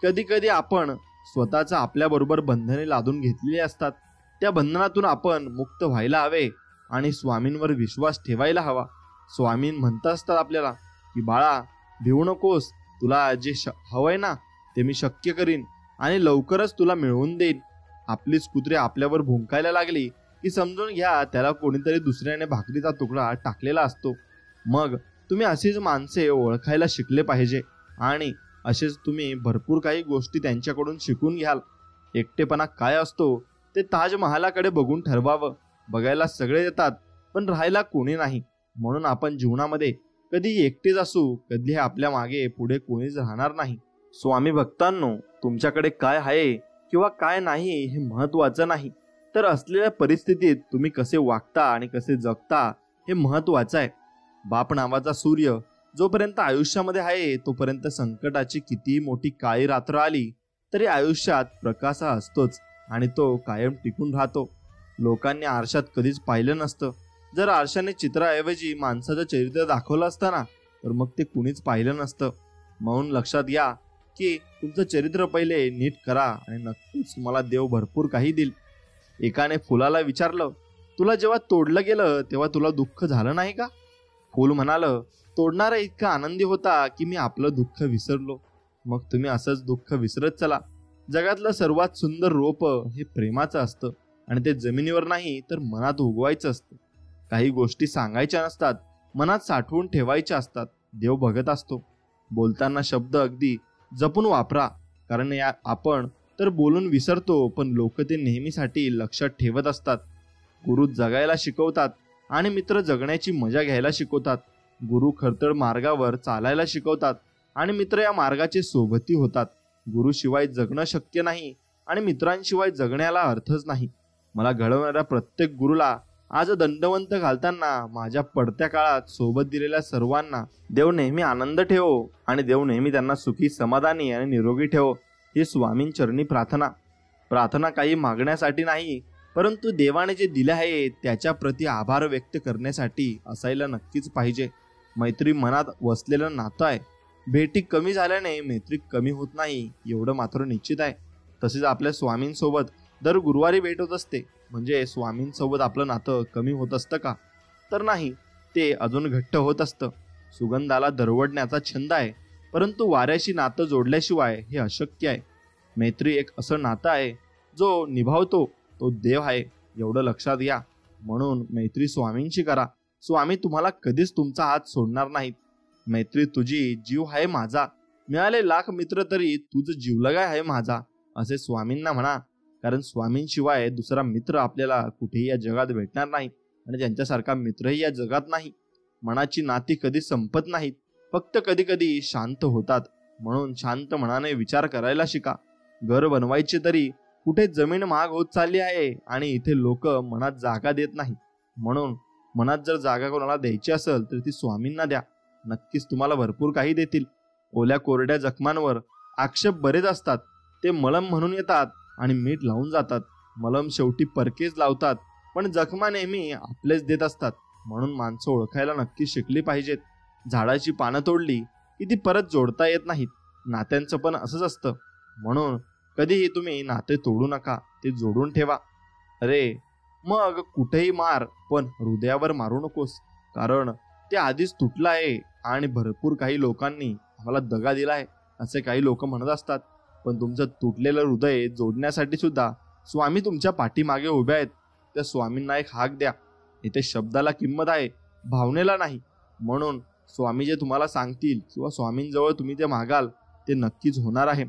[SPEAKER 1] कधी कधी आपण स्वतःचा आपल्याबरोबर बंधने लादून घेतलेली असतात. त्या बंधनातून आपण मुक्त व्हायला हवे आणि स्वामींवर विश्वास ठेवायला हवा. स्वामी म्हणत असतात आपल्याला की बाळा भिवू नकोस, तुला जे हवंय ना ते मी शक्य करीन आणि लवकरच तुला मिळवून देईन. आपलीच कुत्रे आपल्यावर भुंकायला लागली की समजून घ्या त्याला कोणीतरी दुसऱ्याने भाकरीचा तुकडा टाकलेला असतो. मग तुम्ही अशीच माणसे ओळखायला शिकले पाहिजे आणि असेच तुम्ही भरपूर काही गोष्टी त्यांच्याकडून शिकून घ्याल. एकटेपणा काय असतो ते ताजमहालाकडे बघून ठरवावं. बघायला सगळे येतात पण राहायला कोणी नाही. म्हणून आपण जीवनामध्ये कधी एकटेच असू, कधी आपल्या मागे पुढे कोणीच राहणार नाही. स्वामी भक्तांनो, तुमच्याकडे काय आहे किंवा काय नाही हे महत्वाचं नाही, तर असलेल्या परिस्थितीत तुम्ही कसे वागता आणि कसे जगता हे महत्वाचं आहे. बाप नावाचा सूर्य जोपर्यंत आयुष्यामध्ये आहे तोपर्यंत संकटाची कितीही मोठी काळी रात्र आली तरी आयुष्यात प्रकाश असतोच आणि तो कायम टिकून राहतो. लोकांनी आरशात कधीच पाहिलं नसतं. जर आरशाने चित्राऐवजी माणसाचं चरित्र दाखवलं असतं ना तर मग ते कुणीच पाहिलं नसतं. म्हणून लक्षात घ्या की तुमचं चरित्र पहिले नीट करा आणि नक्कीच तुम्हाला देव भरपूर काही देईल. एकाने फुलाला विचारलं, तुला जेव्हा तोडलं गेलं तेव्हा तुला दुःख झालं नाही का? फूल म्हणालं, तोडणारा इतका आनंदी होता की मी आपलं दुःख विसरलो. मग तुम्ही असंच दुःख विसरत चला. जगातलं सर्वात सुंदर रोप हे प्रेमाचं असतं आणि ते जमिनीवर नाही तर मनात उगवायचं असतं. काही गोष्टी सांगायच्या नसतात, मनात साठवून ठेवायच्या असतात. देव बघत असतो. बोलताना शब्द अगदी जपून वापरा, कारण आपण तर बोलून विसरतो पण लोक ते नेहमीसाठी लक्षात ठेवत असतात. गुरु जगायला शिकवतात आणि मित्र जगण्याची मजा घ्यायला शिकवतात. गुरु खडतर मार्गावर चालायला शिकवतात आणि मित्र या मार्गाचे सोबती होतात. गुरुशिवाय जगणं शक्य नाही आणि मित्रांशिवाय जगण्याला अर्थच नाही. मला घडवणाऱ्या प्रत्येक गुरुला आज दंडवंत घालताना माझ्या पडत्या काळात सोबत दिलेल्या सर्वांना देव नेहमी आनंद ठेवो आणि देव नेहमी त्यांना सुखी, समाधानी आणि निरोगी ठेवो. ही स्वामींचरणी प्रार्थना काही मागण्यासाठी नाही, परंतु देवाने जे दिले आहे त्याच्या प्रती आभार व्यक्त करण्यासाठी असायला नक्कीच पाहिजे. मैत्री मनात वसलेलं नातं आहे. भेटी कमी झाल्याने मैत्री कमी होत नाही एवढं मात्र निश्चित आहे. तसेच आपल्या स्वामींसोबत दर गुरुवारी भेट होत असते, म्हणजे स्वामींसोबत आपलं नातं कमी होत असतं का? तर नाही, ते अजून घट्ट होत असतं. सुगंधाला दरवडण्याचा छंद आहे, परंतु वाऱ्याशी नातं जोडल्याशिवाय हे अशक्य आहे. मैत्री एक असं नातं आहे जो निभावतो तो देव आहे, एवढं लक्षात घ्या. म्हणून मैत्री स्वामींशी करा. स्वामी तुम्हाला कधीच तुमचा हात सोडणार नाहीत. मैत्री तुझी जीव आहे माझा, मिळाले लाख मित्र तरी तुझं जीवलगाय आहे माझा, असे स्वामींना म्हणा. कारण स्वामींशिवाय दुसरा मित्र आपल्याला कुठेही या जगात भेटणार नाही आणि त्यांच्यासारखा मित्रही या जगात नाही. मनाची नाती कधी संपत नाहीत, फक्त कधी कधी शांत होतात. म्हणून शांत मनाने विचार करायला शिका. घर बनवायचे तरी कुठे जमीन महाग होत चालली आहे आणि इथे लोक मनात जागा देत नाहीत. म्हणून मनात जर जागा कोणाला द्यायची असेल तर ती स्वामींना द्या. नक्कीच तुम्हाला भरपूर काही देतील. ओल्या कोरड्या जखमांवर आक्षेप बरेच असतात. ते मलम म्हणून येतात आणि मीठ लावून जातात. मलम शेवटी परकेच लावतात, पण जखमा नेहमी आपलेच देत असतात. म्हणून माणसं ओळखायला नक्की शिकली पाहिजेत. झाडाची पानं तोडली की ती परत जोडता येत नाहीत. नात्यांचं पण असंच असतं. म्हणून कधीही तुम्ही नाते तोडू नका, ते जोडून ठेवा. अरे मग कुठेही मार, पण हृदयावर मारू नकोस, कारण ते आधीच तुटलं आहे. आणि भरपूर काही लोकांनी आम्हाला दगा दिला आहे असे काही लोक म्हणत असतात. पण तुमचं तुटलेलं हृदय जोडण्यासाठी सुद्धा स्वामी तुमच्या पाठीमागे उभे आहेत. त्या स्वामींना एक हाक द्या. इथे शब्दाला किंमत आहे, भावनेला नाही. म्हणून स्वामी जे तुम्हाला सांगतील किंवा स्वामींजवळ तुम्ही ते मागाल ते नक्कीच होणार आहे.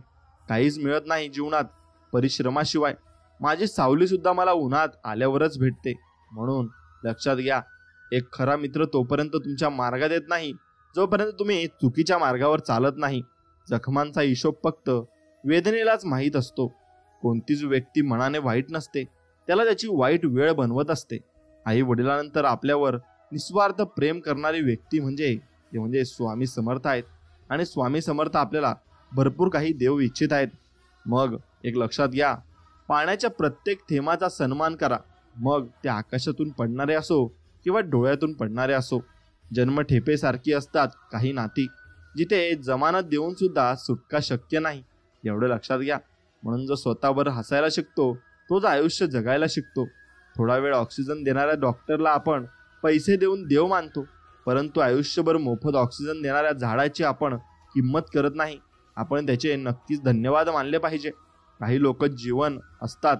[SPEAKER 1] काहीच मिळत नाही जीवनात परिश्रमाशिवाय. माझी सावली सुद्धा मला उन्हात आल्यावरच भेटते. म्हणून लक्षात घ्या, एक खरा मित्र तोपर्यंत तुमच्या मार्गात येत नाही जोपर्यंत तुम्ही चुकीच्या मार्गावर चालत नाही. जखमांचा हिशोब फक्त वेदनेलाच माहीत असतो. कोणतीच व्यक्ती मनाने वाईट नसते, त्याला त्याची वाईट वेळ बनवत असते. आई वडिलांनंतर आपल्यावर निस्वार्थ प्रेम करणारी व्यक्ती म्हणजे स्वामी समर्थ आहेत. आणि स्वामी समर्थ आपल्याला भरपूर काही देऊ इच्छित आहेत. मग एक लक्षात घ्या, पाण्याच्या प्रत्येक थेंबाचा सन्मान करा. मग ते आकाशातून पडणारे असो किंवा डोळ्यातून पडणारे असो. जन्मठेपेसारखी असतात काही नाती, जिथे जमानत देऊन सुद्धा सुटका शक्य नाही. एवढं लक्षात घ्या. म्हणून जो स्वतःवर हसायला शिकतो तोच आयुष्य जगायला शिकतो. थोडा वेळ ऑक्सिजन देणाऱ्या डॉक्टरला आपण पैसे देऊन देव मानतो, परंतु आयुष्यभर मोफत ऑक्सिजन देणाऱ्या झाडाची आपण किंमत करत नाही. आपण त्याचे नक्कीच धन्यवाद मानले पाहिजे. काही लोक जीवन असतात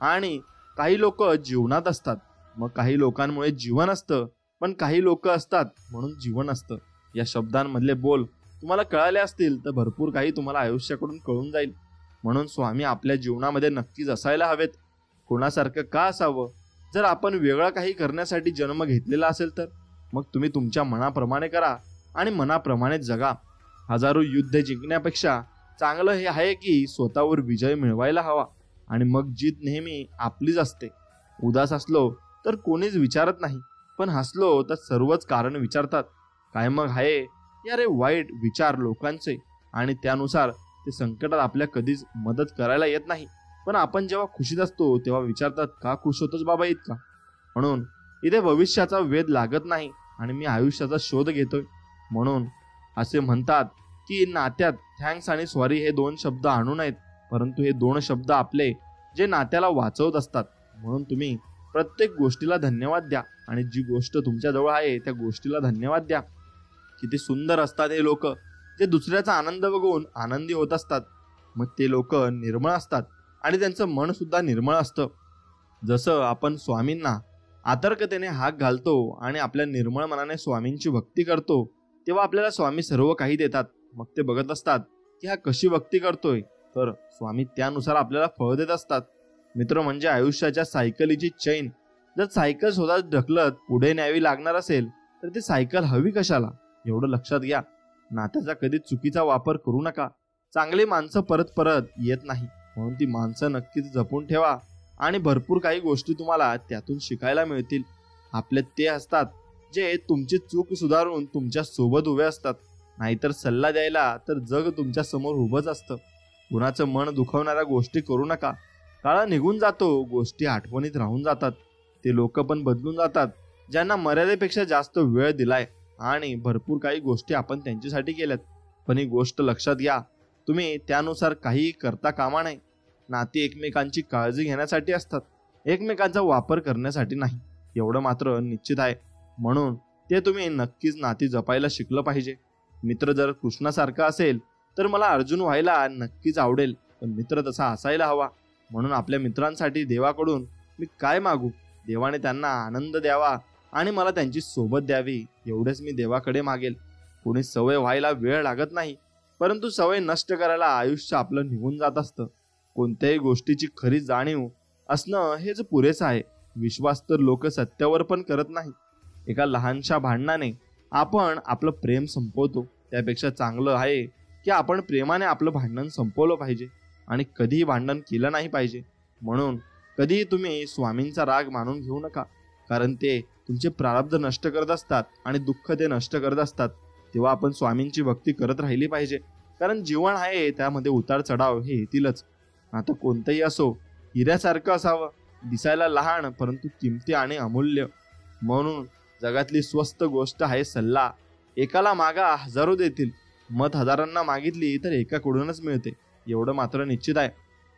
[SPEAKER 1] आणि काही लोक जीवनात असतात. मग काही लोकांमुळे जीवन असतं, पण काही लोक असतात म्हणून जीवन असतं. या शब्दांमधले बोल तुम्हाला कळाले असतील तर भरपूर काही तुम्हाला आयुष्याकडून कळून जाईल. म्हणून स्वामी आपल्या जीवनामध्ये नक्कीच असायला हवेत. कोणासारखं का असावं? जर आपण वेगळं काही करण्यासाठी जन्म घेतलेला असेल तर मग तुम्ही तुमच्या मनाप्रमाणे करा आणि मनाप्रमाणे जगा. हजारो युद्ध जिंकण्यापेक्षा चांगलं हे आहे की स्वतःवर विजय मिळवायला हवा. आणि मग जीत नेहमी आपलीच असते. उदास असलो तर कोणीच विचारत नाही, पण हसलो तर सर्वच कारण विचारतात. काय मग आहे यारे वाईट विचार लोकांचे, आणि त्यानुसार ते संकटात आपल्या कधीच मदत करायला येत नाही. पण आपण जेव्हा खुशीत असतो तेव्हा विचारतात, का खुश होतोस बाबा इतका? म्हणून इथे भविष्याचा वेध लागत नाही आणि मी आयुष्याचा शोध घेतोय. म्हणून असे म्हणतात की नात्यात थँक्स आणि सॉरी हे 2 शब्द आणू नयेत, परंतु हे 2 शब्द आपले जे नात्याला वाचवत असतात. म्हणून तुम्ही प्रत्येक गोष्टीला धन्यवाद द्या आणि जी गोष्ट तुमच्याजवळ आहे त्या गोष्टीला धन्यवाद द्या. किती सुंदर असतात हे लोक जे दुसऱ्याचा आनंद बघून आनंदी होत असतात. मग ते लोक निर्मळ असतात आणि त्यांचं मन सुद्धा निर्मळ असतं. जसं आपण स्वामींना आतर्कतेने हाक घालतो आणि आपल्या निर्मळ मनाने स्वामींची भक्ती करतो, तेव्हा आपल्याला स्वामी सर्व काही देतात. मग ते बघत असतात की हा कशी भक्ती करतोय, तर स्वामी त्यानुसार आपल्याला फळ देत असतात. मित्र म्हणजे आयुष्याच्या सायकलीची चैन. जर सायकल स्वतः ढकलत पुढे न्यावी लागणार असेल तर ती सायकल हवी कशाला? एवढं लक्षात घ्या. नात्याचा कधी चुकीचा वापर करू नका. चांगली माणसं परत परत येत नाही, म्हणून ती माणसं नक्कीच जपून ठेवा आणि भरपूर काही गोष्टी तुम्हाला त्यातून शिकायला मिळतील. आपले ते असतात जे तुमची चूक सुधारून तुमच्या सोबत उभे असतात. नाहीतर सल्ला द्यायला तर जग तुमच्या समोर उभंच असतं. कुणाचं मन दुखवणाऱ्या गोष्टी करू नका. काळ निघून जातो, गोष्टी आठवणीत राहून जातात. ते लोक पण बदलून जातात ज्यांना मर्यादेपेक्षा जास्त वेळ दिलाय आणि भरपूर काही गोष्टी आपण त्यांच्यासाठी केल्यात. पण ही गोष्ट लक्षात घ्या, तुम्ही त्यानुसार काही करता कामा नये. नाती एकमेकांची काळजी घेण्यासाठी असतात, एकमेकांचा वापर करण्यासाठी नाही. एवढं मात्र निश्चित आहे. म्हणून ते तुम्ही नक्कीच नाती जपायला शिकलं पाहिजे. मित्र जर कृष्णासारखा असेल तर मला अर्जुन व्हायला नक्कीच आवडेल, पण मित्र तसा असायला हवा. म्हणून आपल्या मित्रांसाठी देवाकडून मी काय मागू? देवाने त्यांना आनंद द्यावा आणि मला त्यांची सोबत द्यावी, एवढेच मी देवाकडे मागेल. कोणी सवय व्हायला वेळ लागत नाही, परंतु सवय नष्ट करायला आयुष्य आपलं निघून जात असतं. कोणत्याही गोष्टीची खरी जाणीव असणं हेच पुरेसं आहे. विश्वास तर लोक सत्यावर पण करत नाही. एका लहानशा भांडणाने आपण आपलं प्रेम संपवतो. त्यापेक्षा चांगलं आहे की आपण प्रेमाने आपलं भांडण संपवलं पाहिजे आणि कधीही भांडण केलं नाही पाहिजे. म्हणून कधीही तुम्ही स्वामींचा राग मानून घेऊ नका, कारण ते तुमचे प्रारब्ध नष्ट करत असतात आणि दुःख ते नष्ट करत असतात. तेव्हा आपण स्वामींची भक्ती करत राहिली पाहिजे, कारण जीवन आहे त्यामध्ये उतार चढाव हे येतीलच. आता कोणतंही असो, हिऱ्यासारखं असावं, दिसायला लहान परंतु किमती आणि अमूल्य. म्हणून जगातली स्वस्त गोष्ट आहे सल्ला. एकाला मागा हजारो देतील, मत हजारांना मागितली तर एकाकडूनच मिळते, एवढं मात्र निश्चित आहे.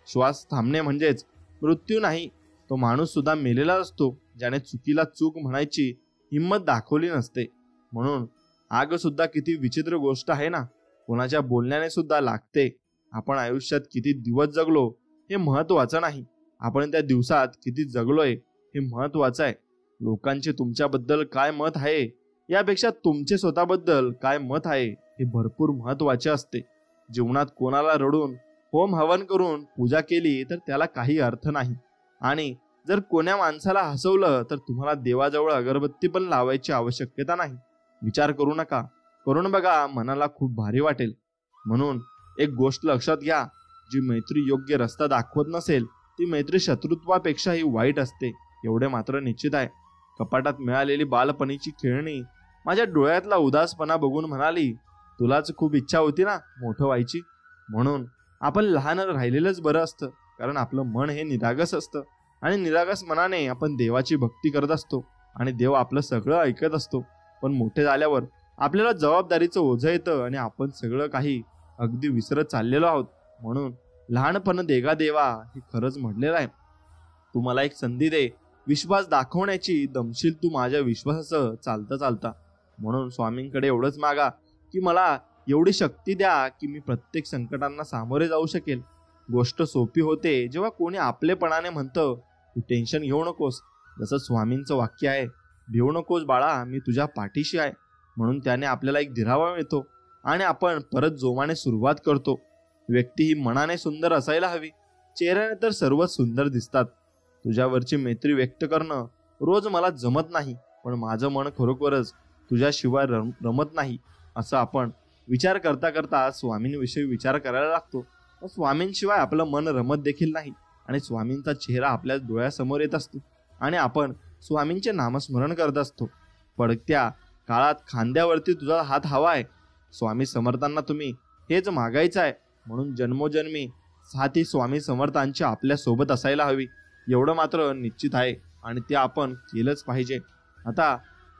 [SPEAKER 1] श्वास थांबणे म्हणजेच मृत्यू नाही. तो माणूस सुद्धा मेलेला असतो ज्याने चुकीला चूक म्हणायची हिंमत दाखवली नसते. म्हणून आग सुद्धा किती विचित्र गोष्ट आहे ना, कोणाच्या बोलण्याने सुद्धा लागते. आपण आयुष्यात किती दिवस जगलो हे महत्वाचं नाही, आपण त्या दिवसात किती जगलोय हे महत्वाचं आहे. लोकांचे तुमच्याबद्दल काय मत आहे यापेक्षा तुमचे स्वतःबद्दल काय मत आहे हे भरपूर महत्वाचे असते. जीवनात कोणाला रडून होम हवन करून पूजा केली तर त्याला काही अर्थ नाही, आणि जर कोण्या माणसाला हसवलं तर तुम्हाला देवाजवळ अगरबत्ती पण लावायची आवश्यकता नाही. विचार करू नका, करून बघा, मनाला खूप भारी वाटेल. म्हणून एक गोष्ट लक्षात घ्या, जी मैत्री योग्य रस्ता दाखवत नसेल ती मैत्री शत्रुत्वापेक्षाही वाईट असते, एवढे मात्र निश्चित आहे. कपाटात मिळालेली बालपणीची खेळणी माझ्या डोळ्यातला उदासपणा बघून म्हणाली, तुलाच खूप इच्छा होती ना मोठं व्हायची. म्हणून आपण लहान राहिलेलंच बरं असतं, कारण आपलं मन हे निरागस असतं आणि निरागस मनाने आपण देवाची भक्ती करत असतो आणि देव आपलं सगळं ऐकत असतो. पण मोठे झाल्यावर आपल्याला जबाबदारीचं ओझं येतं आणि आपण सगळं काही अगदी विसरत चाललेलो आहोत. म्हणून लहानपण देगा देवा हे खरंच म्हटलेलं आहे. तू मला एक संधी दे विश्वास दाखवण्याची, दमशील तू माझ्या विश्वासाचं चालता चालता. म्हणून स्वामींकडे एवढंच मागा की मला एवढी शक्ती द्या की मी प्रत्येक संकटांना सामोरे जाऊ शकेल. गोष्ट सोपी होते जेव्हा कोणी आपलेपणाने म्हणतं, तू टेन्शन घेऊ नकोस. जसं स्वामींचं वाक्य आहे, भिवू नकोस बाळा, मी तुझ्या पाठीशी आहे. म्हणून त्याने आपल्याला एक दिलावा मिळतो आणि आपण परत जोमाने सुरुवात करतो. व्यक्ती ही मनाने सुंदर असायला हवी, चेहऱ्याने तर सर्व सुंदर दिसतात. तुझ्यावरची मैत्री व्यक्त करणं रोज मला जमत नाही, पण माझं मन खरोखरच तुझ्याशिवाय रमत नाही, असं आपण विचार करता करता स्वामींविषयी विचार करायला लागतो. स्वामींशिवाय आपलं मन रमत देखील नाही आणि स्वामींचा चेहरा आपल्या डोळ्यासमोर येत असतो आणि आपण स्वामींचे नामस्मरण करत असतो. पडत्या काळात खांद्यावरती तुझा हात हवा आहे. स्वामी समर्थांना तुम्ही हेच मागायचं आहे. म्हणून जन्मोजन्मी साथी स्वामी समर्थांची आपल्या सोबत असायला हवी, एवढं मात्र निश्चित आहे आणि ते आपण केलंच पाहिजे. आता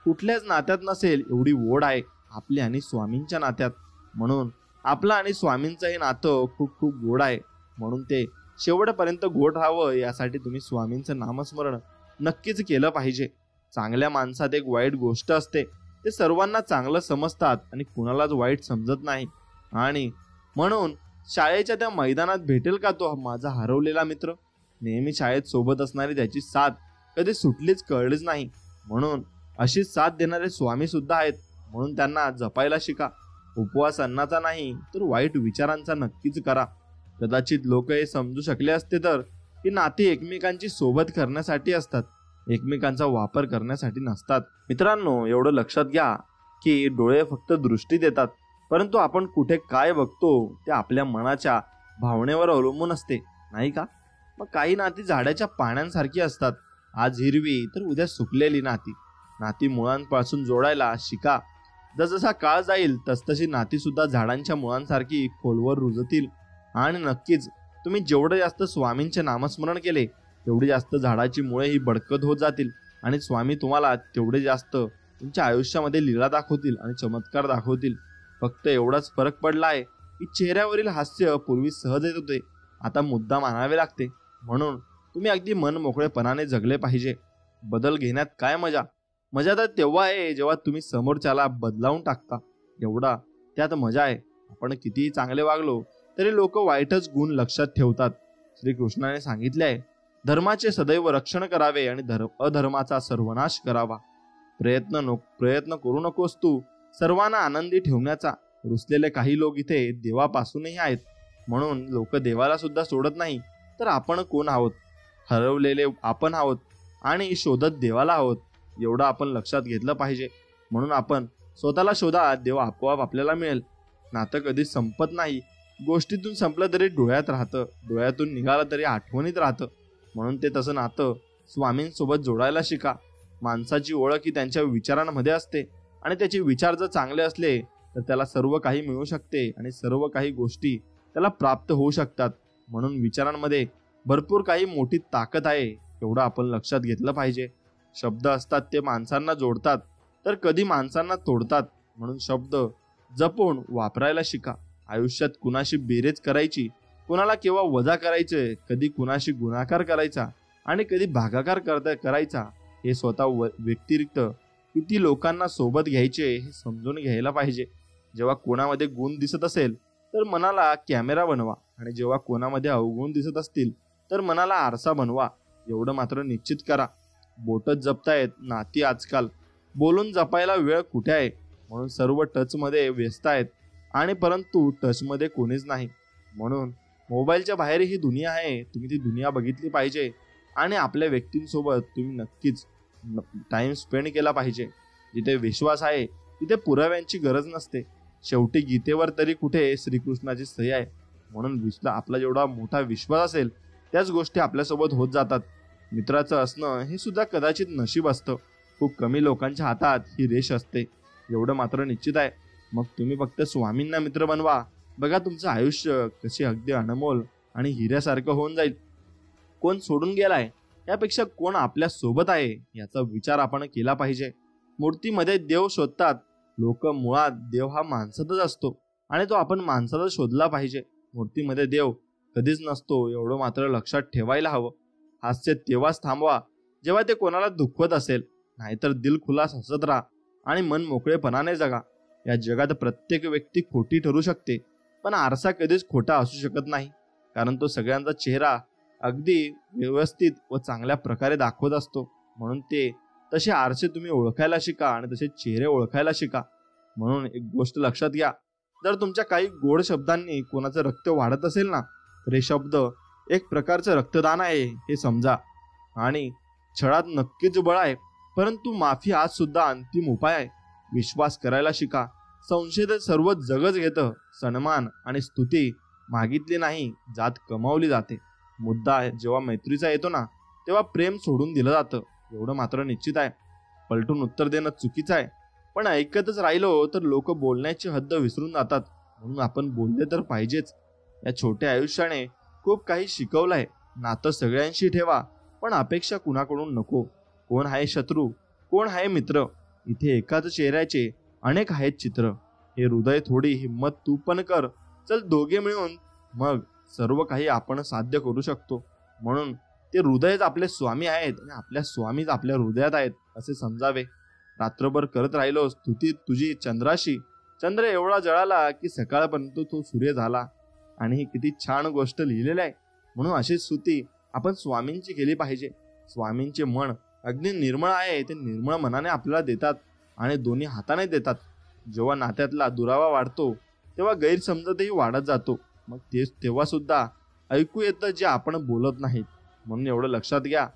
[SPEAKER 1] कुठल्याच नात्यात नसेल एवढी ओढ आहे आपल्या आणि स्वामींच्या नात्यात. म्हणून आपलं आणि स्वामींचं हे नातं खूप खूप गोड आहे. म्हणून ते शेवटपर्यंत गोड राहावं यासाठी तुम्ही स्वामींचं नामस्मरण नक्कीच केलं पाहिजे. चांगल्या माणसात एक वाईट गोष्ट असते, ते सर्वांना चांगलं समजतात आणि कुणालाच वाईट समजत नाही. आणि म्हणून शाळेच्या त्या मैदानात भेटेल का तो माझा हरवलेला मित्र? नेहमी शाळेत सोबत असणारी त्याची साथ कधी सुटलीच कळलीच नाही. म्हणून अशीच साथ देणारे स्वामी सुद्धा आहेत, म्हणून त्यांना जपायला शिका. उपवास अन्नाचा नाही तर वाईट विचारांचा नक्कीच करा. कदाचित लोक हे समजू शकले असते तर की नाती एकमेकांची सोबत करण्यासाठी असतात, एकमेकांचा वापर करण्यासाठी नसतात. मित्रांनो, एवढं लक्षात घ्या की डोळे फक्त दृष्टी देतात, परंतु आपण कुठे काय बघतो ते आपल्या मनाच्या भावनेवर अवलंबून असते, नाही का? मग काही नाती झाडाच्या पाण्यासारखी असतात, आज हिरवी तर उद्या सुकलेली नाती. नाती मुळांपासून जोडायला शिका. जसजसा काळ जाईल तसतशी नाती सुद्धा झाडांच्या मुळांसारखी खोलवर रुजतील. आणि नक्कीच तुम्ही जेवढं जास्त स्वामींचे नामस्मरण केले तेवढी जास्त झाडाची मुळे ही बडकत होत जातील आणि स्वामी तुम्हाला तेवढे जास्त तुमच्या आयुष्यामध्ये लीला दाखवतील आणि चमत्कार दाखवतील. फक्त एवढाच फरक पडला आहे की चेहऱ्यावरील हास्य पूर्वी सहज येत होते, आता मुद्दाम आणावे लागते. म्हणून तुम्ही अगदी मन मोकळेपणाने जगले पाहिजे. बदल घेण्यात काय मजा? मजा तर तेव्हा आहे जेव्हा तुम्ही समोरच्याला बदलावून टाकता, एवढा त्यात मजा आहे. आपण कितीही चांगले वागलो तरी लोक वाईटच गुण लक्षात ठेवतात. श्रीकृष्णाने सांगितले आहे, धर्माचे सदैव रक्षण करावे आणि अधर्माचा सर्वनाश करावा. प्रयत्न करू नकोस तू सर्वांना आनंदी ठेवण्याचा. रुसलेले काही लोक इथे देवापासूनही आहेत. म्हणून लोक देवाला सुद्धा सोडत नाही तर आपण कोण आहोत? हरवलेले आपण आहोत आणि शोधत देवाला आहोत, एवढं आपण लक्षात घेतलं पाहिजे. म्हणून आपण स्वतःला शोधा, देव आपोआप आपल्याला मिळेल. नातं कधीच संपत नाही. गोष्टीतून संपलं तरी डोळ्यात राहतं, डोळ्यातून निघालं तरी आठवणीत राहतं. म्हणून ते तसं नातं स्वामींसोबत जोडायला शिका. माणसाची ओळख ही त्यांच्या विचारांमध्ये असते आणि त्याचे विचार जर चांगले असले तर त्याला सर्व काही मिळू शकते आणि सर्व काही गोष्टी त्याला प्राप्त होऊ शकतात. म्हणून विचारांमध्ये भरपूर काही मोठी ताकद आहे, एवढं आपण लक्षात घेतलं पाहिजे. शब्द असतात ते माणसांना जोडतात तर कधी माणसांना तोडतात. म्हणून शब्द जपून वापरायला शिका. आयुष्यात कुणाशी बेरीज करायची, कुणाला केव्हा वजा करायचे, कधी कुणाशी गुणाकार करायचा आणि कधी भागाकार करायचा, हे स्वतः व्यतिरिक्त किती लोकांना सोबत घ्यायचे हे समजून घ्यायला पाहिजे. जेव्हा कोणामध्ये गुण दिसत असेल तर मनाला कॅमेरा बनवा आणि जेव्हा कोणामध्ये अवगुण दिसत असतील तर मनाला आरसा बनवा. एवढं मात्र निश्चित करा. बोटच जपतायत नाती आजकाल, बोलून जपायला वेळ कुठे आहे. म्हणून सर्व टचमध्ये व्यस्त आहेत आणि परंतु टचमध्ये कोणीच नाही. म्हणून मोबाईलच्या बाहेर ही दुनिया आहे, तुम्ही ती दुनिया बघितली पाहिजे आणि आपल्या व्यक्तींसोबत तुम्ही नक्कीच टाइम स्पेंड केला पाहिजे. जिथे विश्वास आहे तिथे पुराव्यांची गरज नसते. शेवटी गीतेवर तरी कुठे श्रीकृष्णाची सही आहे. म्हणून आपला जेवढा मोठा विश्वास असेल त्याच गोष्टी आपल्यासोबत होत जातात. मित्राचं असणं हे सुद्धा कदाचित नशीब असतं. खूप कमी लोकांच्या हातात ही रेष असते, एवढं मात्र निश्चित आहे. मग तुम्ही फक्त स्वामींना मित्र बनवा, बघा तुमचं आयुष्य कसे अगदी अनमोल आणि हिऱ्यासारखं होऊन जाईल. कोण सोडून गेलाय यापेक्षा कोण आपल्या सोबत आहे याचा विचार आपण केला पाहिजे. मूर्तीमध्ये देव शोधतात लोक, मुळात देव हा माणसातच असतो आणि तो आपण माणसातच शोधला पाहिजे. मूर्तीमध्ये देव कधीच नसतो, एवढं मात्र लक्षात ठेवायला हवं. हास्य तेव्हाच थांबवा जेव्हा ते कोणाला दुखवत असेल, नाहीतर दिलखुलास हसत राहा आणि मन मोकळेपणाने जगा. या जगात प्रत्येक व्यक्ती खोटी ठरू शकते, पण आरसा कधीच खोटा असू शकत नाही, कारण तो सगळ्यांचा चेहरा अगदी व्यवस्थित व चांगल्या प्रकारे दाखवत असतो. म्हणून ते तसे आरसे तुम्ही ओळखायला शिका आणि तसे चेहरे ओळखायला शिका. म्हणून एक गोष्ट लक्षात घ्या, जर तुमच्या काही गोड शब्दांनी कोणाचं रक्त वाढत असेल ना, तर हे शब्द एक प्रकारचं रक्तदान आहे हे समजा. आणि छळात नक्कीच बळ आहे, परंतु माफी आज सुद्धा अंतिम उपाय आहे. विश्वास करायला शिका. संशय तर सर्व जगच घेतं. सन्मान आणि स्तुती मागितली नाही जात कमावली जाते. मुद्दा जेव्हा मैत्रीचा येतो ना, तेव्हा प्रेम सोडून दिलं जातं, एवढं मात्र निश्चित आहे. पलटून उत्तर देणं चुकीचं आहे, पण ऐकतच राहिलो तर लोक बोलण्याची हद्द विसरून जातात. म्हणून आपण बोलले तर पाहिजेच. या छोट्या आयुष्याने खूप काही शिकवलंय. नातं सगळ्यांशी ठेवा, पण अपेक्षा कुणाकडून नको. कोण आहे शत्रू, कोण आहे मित्र, इथे एकाच चेहऱ्याचे अनेक आहेत चित्र. हे हृदय थोडी हिंमत तू पण कर, चल दोघे मिळून मग सर्व काही आपण साध्य करू शकतो. म्हणून ते हृदयच आपले स्वामी आहेत आणि आपल्या स्वामीच आपल्या हृदयात आहेत असे समजावे. रात्रभर करत राहिलो स्तुती तुझी चंद्राशी, चंद्र एवढा जळाला की सकाळपर्यंत तो सूर्य झाला. आणि ही किती छान गोष्ट लिहिलेली आहे. म्हणून अशी स्तुती आपण स्वामींची केली पाहिजे. स्वामींचे मन अगदी निर्मळ आहे, ते निर्मळ मनाने आपल्याला देतात आणि दोन्ही हाताने देतात. जेव्हा नात्यातला दुरावा वाढतो तेव्हा गैरसमजतही वाढत जातो. मग तेच तेव्हा सुद्धा ऐकू येतं जे आपण बोलत नाहीत. म्हणून एवढं लक्षात घ्या,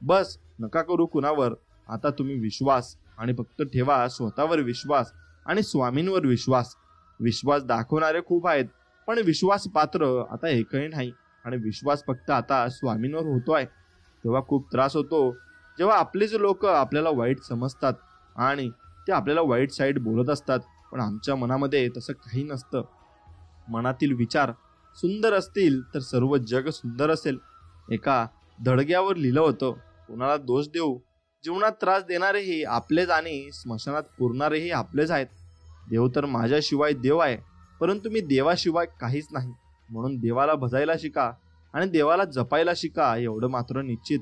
[SPEAKER 1] बस नका करू कुणावर. आता तुम्ही विश्वास आणि फक्त ठेवा स्वतःवर विश्वास आणि स्वामींवर विश्वास. विश्वास दाखवणारे खूप आहेत, पण विश्वास पात्र आता एकही नाही. आणि विश्वास फक्त आता स्वामींवर होतोय. तेव्हा खूप त्रास होतो जेव्हा आपलेच लोक आपल्याला वाईट समजतात आणि ते आपल्याला वाईट साईड बोलत असतात. पण आमच्या मनामध्ये तसं काही नसतं. मनातील विचार सुंदर असतील तर सर्व जग सुंदर असेल. एका धडग्यावर लिहिलं होतं, कोणाला दोष देऊ, जीवनात त्रास देणारेही आपलेच आणि स्मशानात पुरणारेही आपलेच आहेत. देव तर माझ्याशिवाय देव आहे, परंतु मी देवाशिवाय काहीच नाही. म्हणून देवाला भजायला शिका आणि देवाला जपायला शिका. एवढं मात्र निश्चित.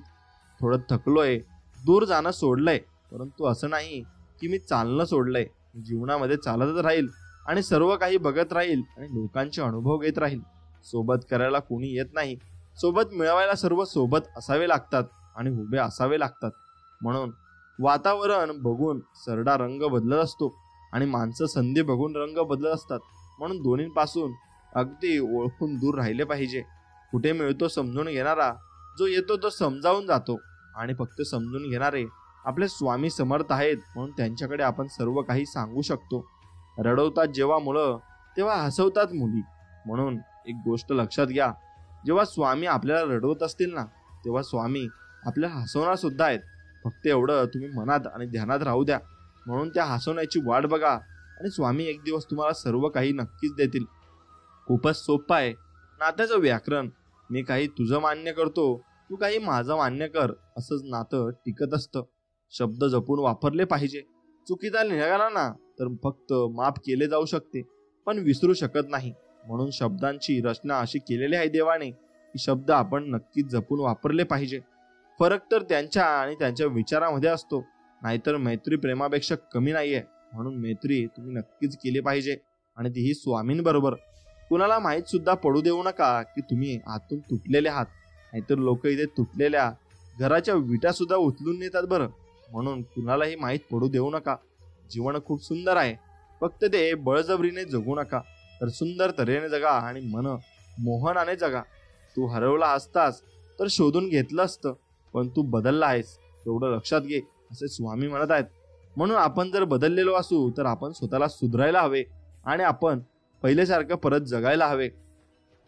[SPEAKER 1] थोडं थकलोय, दूर जाणं सोडलंय, परंतु असं नाही की मी चालणं सोडलंय. जीवनामध्ये चालतच राहील आणि सर्व काही बघत राहील आणि लोकांचे अनुभव घेत राहील. सोबत करायला कोणी येत नाही, सोबत मिळवायला सर्व सोबत असावे लागतात आणि उभे असावे लागतात. म्हणून वातावरण बघून सरडा रंग बदलत असतो आणि माणसं संधी बघून रंग बदलत असतात. म्हणून दोन्हीपासून अगदी ओळखून दूर राहिले पाहिजे. कुठे मिळतो समजून घेणारा, जो येतो तो समजावून जातो आणि फक्त समजून घेणारे आपले स्वामी समर्थ आहेत म्हणून त्यांच्याकडे आपण सर्व काही सांगू शकतो. रडवतात जेव्हा मुलं तेव्हा हसवतात मुली. म्हणून एक गोष्ट लक्षात घ्या, जेव्हा स्वामी आपल्याला रडवत असतील ना तेव्हा स्वामी आपल्याला हसवणार सुद्धा आहेत. फक्त एवढं तुम्ही मनात आणि ध्यानात राहू द्या. म्हणून त्या हसवण्याची वाट बघा आणि स्वामी एक दिवस तुम्हाला सर्व काही नक्कीच देतील. खूपच सोपं आहे नात्याचं व्याकरण. मी काही तुझं मान्य करतो, तू काही माझं मान्य कर, असंच नातं टिकत असतं. शब्द जपून वापरले पाहिजे. चुकीचा निघाला ना तर फक्त माफ केले जाऊ शकते पण विसरू शकत नाही. म्हणून शब्दांची रचना अशी केलेली आहे देवाने की शब्द आपण नक्कीच जपून वापरले पाहिजे. फरक तर त्यांच्या आणि त्यांच्या विचारामध्ये असतो. नाहीतर मैत्री प्रेमापेक्षा कमी नाहीये. म्हणून मैत्री तुम्ही नक्कीच केली पाहिजे आणि तीही स्वामींबरोबर. कुणाला माहीत सुद्धा पडू देऊ नका की तुम्ही आतून तुटलेले आहात. नाहीतर लोक इथे तुटलेल्या घराच्या विटा सुद्धा उचलून नेतात बरं. म्हणून कुणालाही माहीत पडू देऊ नका. जीवन खूप सुंदर आहे, फक्त ते बळजबरीने जगू नका, तर सुंदर तऱ्हेने जगा आणि मन मोहनाने जगा. तू हरवला असतास तर शोधून घेतलं असतं, पण तू बदलला आहेस एवढं लक्षात घे, असे स्वामी म्हणत आहेत. म्हणून आपण जर बदललेलो असू तर आपण स्वतःला सुधारायला हवे आणि आपण पहिल्यासारखं परत जगायला हवे.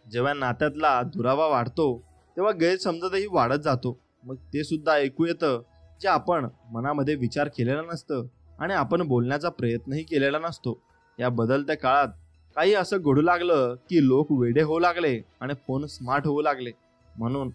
[SPEAKER 1] जेव्हा नात्यातला दुरावा वाढतो तेव्हा गैरसमजतही वाढत जातो. मग ते सुद्धा ऐकू येतं जे आपण मनामध्ये विचार केलेला नसतं आणि आपण बोलण्याचा प्रयत्नही केलेला नसतो. या बदलत्या काळात काही असं घडू लागलं की लोक वेडे होऊ लागले आणि फोन स्मार्ट होऊ लागले. म्हणून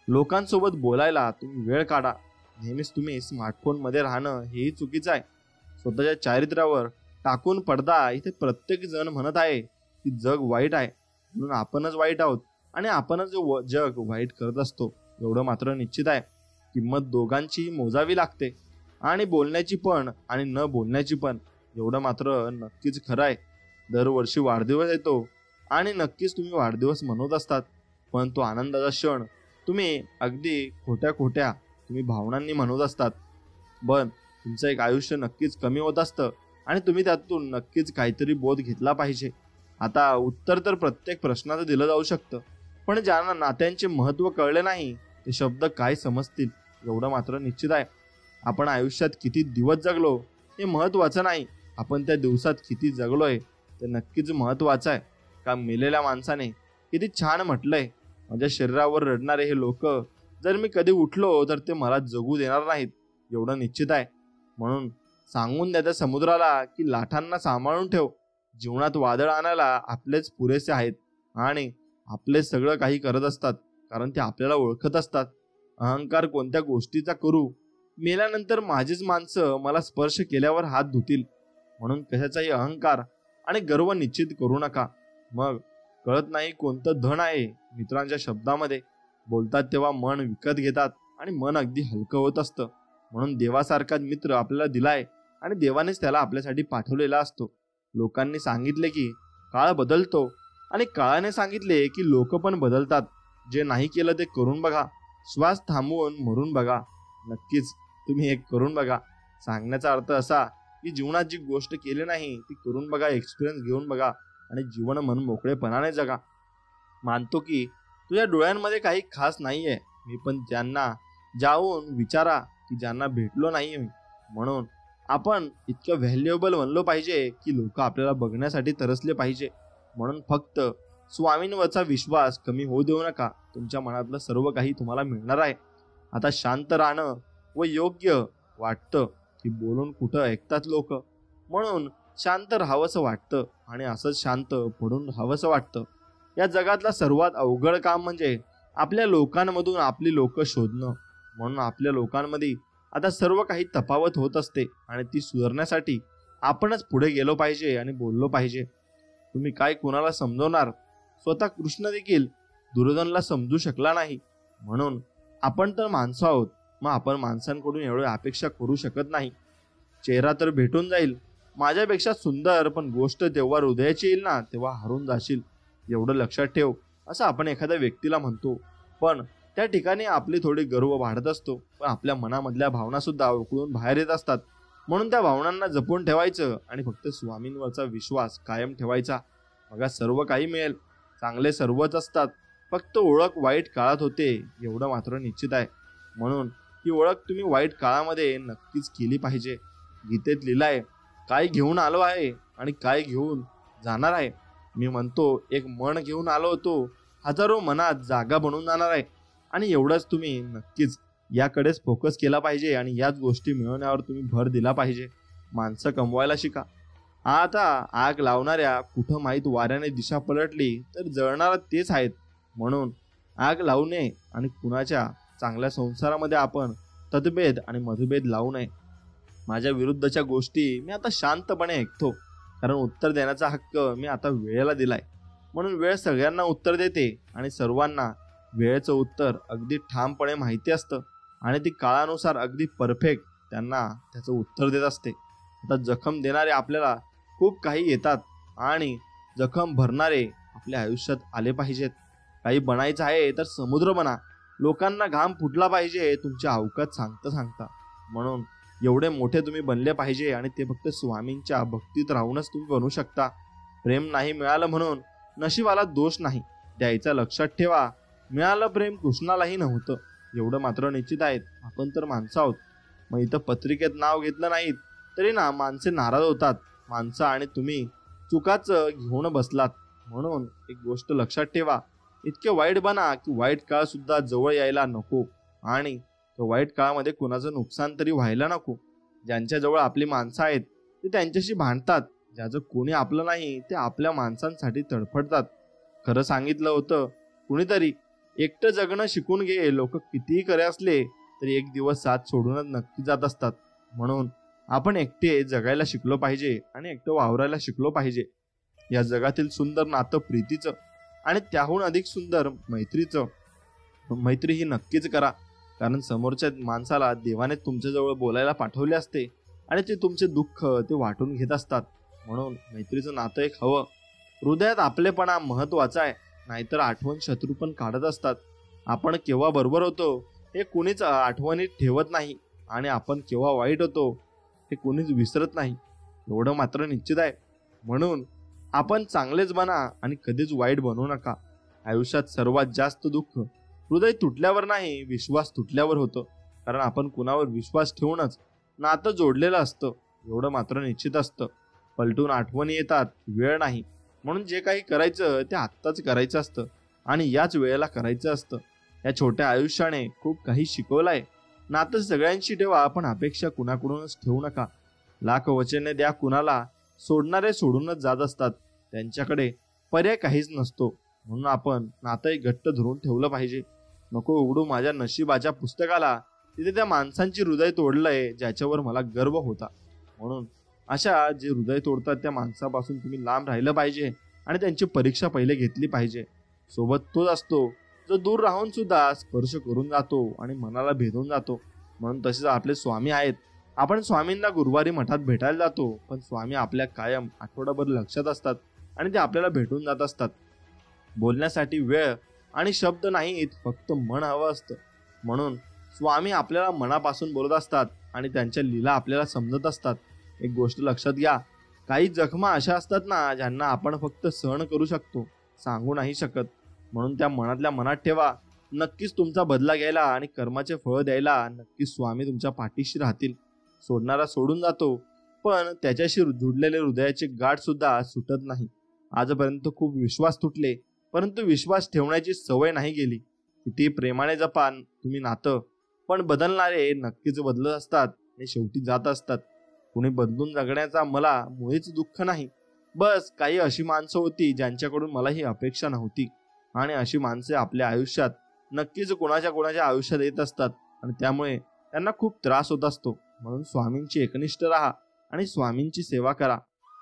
[SPEAKER 1] लोकांसोबत बोलायला तुम्ही वेळ काढा. नेहमीच तुम्ही स्मार्टफोनमध्ये राहणं हेही चुकीचं आहे. स्वतःच्या चारित्र्यावर टाकून पडदा. इथे प्रत्येक जण म्हणत आहे की जग वाईट आहे म्हणून आपणच वाईट आहोत आणि आपणच जग वाईट करत असतो. एवढं मात्र निश्चित आहे, किंमत दोघांची मोजावी लागते, आणि बोलण्याची पण आणि न बोलण्याची पण. एवढं मात्र नक्कीच खरं आहे. दरवर्षी वाढदिवस येतो आणि नक्कीच तुम्ही वाढदिवस मनवत असतात, पण तो आनंदाचा क्षण तुम्ही अगदी खोट्या खोट्या तुम्ही भावनांनी मनवत असतात. पण तुमचं एक आयुष्य नक्कीच कमी होत असतं आणि तुम्ही त्यातून नक्कीच काहीतरी बोध घेतला पाहिजे. आता उत्तर तर प्रत्येक प्रश्नाचं दिलं जाऊ शकतं, पण ज्यांना नात्यांचे महत्त्व कळले नाही ते शब्द काय समजतील एवढं मात्र निश्चित आहे. आपण आयुष्यात किती दिवस जगलो हे महत्त्वाचं नाही, आपण त्या दिवसात किती जगलोय ते नक्कीच महत्त्वाचं आहे. का मेलेल्या माणसाने किती छान म्हटलंय, माझ्या शरीरावर रडणारे हे लोक जर मी कधी उठलो तर ते मला जगू देणार नाहीत एवढं निश्चित आहे. म्हणून सांगून द्या त्या समुद्राला की लाटांना सांभाळून ठेव. जीवनात वादळ आणायला आपलेच पुरेसे आहेत आणि आपले सगळं काही करत असतात, कारण ते आपल्याला ओळखत असतात. अहंकार कोणत्या गोष्टीचा करू, मेल्यानंतर माझीच माणसं मला स्पर्श केल्यावर हात धुतील. म्हणून कशाचाही अहंकार आणि गर्व निश्चित करू नका. मग कळत नाही कोणतं धन आहे मित्रांच्या शब्दामध्ये. बोलतात तेव्हा मन विकत घेतात आणि मन अगदी हलकं होत असतं. म्हणून देवासारखा मित्र आपल्याला दिलाय आणि देवानेच त्याला आपल्यासाठी पाठवलेला असतो. लोकांनी सांगितले की काळ बदलतो आणि काळाने सांगितले की लोक पण बदलतात. जे नाही केलं ते करून बघा. श्वास थांबवून मरून बघा. नक्कीच तुम्ही एक करून बघा. सांगण्याचा अर्थ असा की जीवनात जी गोष्ट केली नाही ती करून बघा, एक्सपिरियन्स घेऊन बघा आणि जीवन मन मोकळेपणाने जगा. मानतो की तुझ्या डोळ्यांमध्ये काही खास नाहीये, मी पण त्यांना जाऊन विचारा की ज्यांना भेटलो नाही मी. म्हणून आपण इतकं व्हॅल्युएबल बनलो पाहिजे की लोक आपल्याला बघण्यासाठी तरसले पाहिजे. म्हणून फक्त स्वामींवरचा विश्वास कमी होऊ देऊ नका. तुमच्या मनातलं सर्व काही तुम्हाला मिळणार आहे. आता शांत राहणं व योग्य वाटतं की बोलून कुठं ऐकतात लोक, म्हणून शांत राहावंसं वाटतं आणि असंच शांत पडून राहावंसं वाटतं. या जगातला सर्वात अवघड काम म्हणजे आपल्या लोकांमधून आपली लोक शोधणं. म्हणून आपल्या लोकांमध्ये आता सर्व काही तफावत होत असते आणि ती सुधारण्यासाठी आपणच पुढे गेलो पाहिजे आणि बोललो पाहिजे. तुम्ही काय कुणाला समजवणार? स्वतः कृष्ण देखील दुर्योधनला समजू शकला नाही. म्हणून आपण तर माणसं आहोत, मग आपण माणसांकडून एवढी अपेक्षा करू शकत नाही. चेहरा तर भेटून जाईल माझ्यापेक्षा सुंदर, पण गोष्ट तेव्हा हृदयाची येईल ना तेव्हा हरून जाशील एवढं लक्षात ठेव, असं आपण एखाद्या व्यक्तीला म्हणतो. पण त्या ठिकाणी आपली थोडी गर्व वाढत असतो, पण आपल्या मनामधल्या भावना सुद्धा उकळून बाहेर येत असतात. म्हणून त्या भावनांना जपून ठेवायचं आणि फक्त स्वामींवरचा विश्वास कायम ठेवायचा. बघा सर्व काही मिळेल. चांगले सर्वच असतात, फक्त ओळख वाईट काळात होते एवढं मात्र निश्चित आहे. म्हणून ही ओळख तुम्ही वाईट काळामध्ये नक्कीच केली पाहिजे. गीतेत लिहिलाय, काय घेऊन आलो आहे आणि काय घेऊन जाणार आहे. मी म्हणतो, एक मन घेऊन आलो होतो, हजारो मनात जागा बनून जाणार आहे. आणि एवढंच तुम्ही नक्कीच याकडेच फोकस केला पाहिजे आणि याच गोष्टी मिळवण्यावर तुम्ही भर दिला पाहिजे. माणसं कमवायला शिका. आता आग लावणाऱ्या कुठं माहीत वाऱ्याने दिशा पलटली तर जळणारा तेच आहेत. म्हणून आग लावू नये आणि कुणाच्या चांगल्या संसारामध्ये आपण तदभेद आणि मतभेद लावू नये. माझ्या विरुद्धच्या गोष्टी मी आता शांतपणे ऐकतो, कारण उत्तर देण्याचा हक्क मी आता वेळेला दिलाय. म्हणून वेळ सगळ्यांना उत्तर देते आणि सर्वांना वेळेचं उत्तर अगदी ठामपणे माहिती असतं आणि ती काळानुसार अगदी परफेक्ट त्यांना त्याचं उत्तर देत असते. आता जखम देणारे आपल्याला खूप काही येतात आणि जखम भरणारे आपल्या आयुष्यात आले पाहिजेत. काही बनायचं आहे तर समुद्र बना. लोकांना घाम फुटला पाहिजे तुमच्या अवकात सांगता. म्हणून एवढे मोठे तुम्ही बनले पाहिजे आणि ते फक्त स्वामींच्या भक्तीत राहूनच तुम्ही बनू शकता. प्रेम नाही मिळालं म्हणून नशिबाला दोष नाही द्यायचा लक्षात ठेवा. मिळालं प्रेम कृष्णालाही नव्हतं एवढं मात्र निश्चित आहेत. आपण तर माणसं आहोत. मग इथं पत्रिकेत नाव घेतलं नाहीत तरी ना माणसे नाराज होतात. माणसं आणि तुम्ही चुकाचं घेऊन बसलात. म्हणून एक गोष्ट लक्षात ठेवा, इतके वाईट बना की वाईट काळ सुद्धा जवळ यायला नको आणि तो वाईट काळामध्ये कुणाचं नुकसान तरी व्हायला नको. ज्यांच्याजवळ आपली माणसं आहेत ते त्यांच्याशी भांडतात. ज्याचं कोणी आपलं नाही ते आपल्या माणसांसाठी तडफडतात. खरं सांगितलं होतं कुणीतरी, एकटं जगणं शिकून घे. लोक कितीही करे असले तरी एक दिवस साथ सोडूनच नक्की जात असतात. म्हणून आपण एकटे जगायला शिकलो पाहिजे आणि एकटं वावरायला शिकलो पाहिजे. या जगातील सुंदर नातं प्रीतीचं आणि त्याहून अधिक सुंदर मैत्रीचं. मैत्री ही नक्कीच करा, कारण समोरच्या माणसाला देवाने तुमच्याजवळ बोलायला पाठवले असते आणि ते तुमचे दुःख ते वाटून घेत असतात. म्हणून मैत्रीचं नातं एक हवं. हृदयात आपलेपणा महत्वाचा आहे, नाहीतर आठवण शत्रू पण काढत असतात. आपण केव्हा बरोबर होतो हे कुणीच आठवणीत ठेवत नाही आणि आपण केव्हा वाईट होतो हे कुणीच विसरत नाही एवढं मात्र निश्चित आहे. म्हणून आपण चांगलेच बना आणि कधीच वाईट बनवू नका. आयुष्यात सर्वात जास्त दुःख हृदय तुटल्यावर नाही, विश्वास तुटल्यावर होतं. कारण आपण कुणावर विश्वास ठेवूनच नातं जोडलेलं असतं एवढं मात्र निश्चित असतं. पलटून आठवणी येतात, वेळ नाही. म्हणून जे काही करायचं ते आत्ताच करायचं असतं आणि याच वेळेला करायचं असतं. या छोट्या आयुष्याने खूप काही शिकवलंय. नातं सगळ्यांशी ठेवा, पण अपेक्षा कुणाकडूनच ठेवू नका. लाख वचने द्या कुणाला, सोडणारे सोडूनच जात असतात. त्यांच्याकडे पर्याय काहीच नसतो. म्हणून आपण नातंही घट्ट धरून ठेवलं पाहिजे. नको उघडू माझ्या नशिबाच्या पुस्तकाला, तिथे त्या माणसांची हृदय तोडलंय ज्याच्यावर मला गर्व होता. म्हणून अशा जे हृदय तोडतात त्या माणसापासून तुम्ही लांब राहिलं पाहिजे आणि त्यांची परीक्षा पहिले घेतली पाहिजे. सोबत तोच असतो जो दूर राहून सुद्धा स्पर्श करून जातो आणि मनाला भेदून जातो. म्हणून तसेच आपले स्वामी आहेत. आपण स्वामींना गुरुवारी मठात भेटायला जातो, पण स्वामी आपल्या कायम आठवडाभर लक्षात असतात आणि ते आपल्याला भेटून जात असतात. बोलण्यासाठी वेळ आणि शब्द नाहीत, फक्त मन हवं असतं. म्हणून स्वामी आपल्याला मनापासून बोलत असतात आणि त्यांच्या लीला आपल्याला समजत असतात. एक गोष्ट लक्षात घ्या, काही जखमा अशा असतात ना ज्यांना आपण फक्त सहन करू शकतो, सांगू नाही शकत. म्हणून त्या मनातल्या मनात ठेवा. नक्कीच तुमचा बदला घ्यायला आणि कर्माचे फळ द्यायला नक्कीच स्वामी तुमच्या पाठीशी राहतील. सोडणारा सोडून जातो, पण त्याच्याशी जुडलेले हृदयाचे गाठ सुद्धा सुटत नाही. आजपर्यंत खूप विश्वास तुटले, परंतु विश्वास ठेवण्याची सवय नाही गेली. किती प्रेमाने जपा तुम्ही नातं, पण बदलणारे नक्कीच बदलत असतात आणि शेवटी जात असतात. कुणी बदलून जगण्याचा मला मुळीच दुःख नाही. बस काही अशी माणसं होती ज्यांच्याकडून मला ही अपेक्षा नव्हती आणि अशी माणसे आपल्या आयुष्यात नक्कीच कोणाच्या आयुष्यात येत असतात आणि त्यामुळे त्यांना खूप त्रास होत असतो. म्हणून स्वामींची एकनिष्ठ राहा आणि स्वामींची सेवा करा.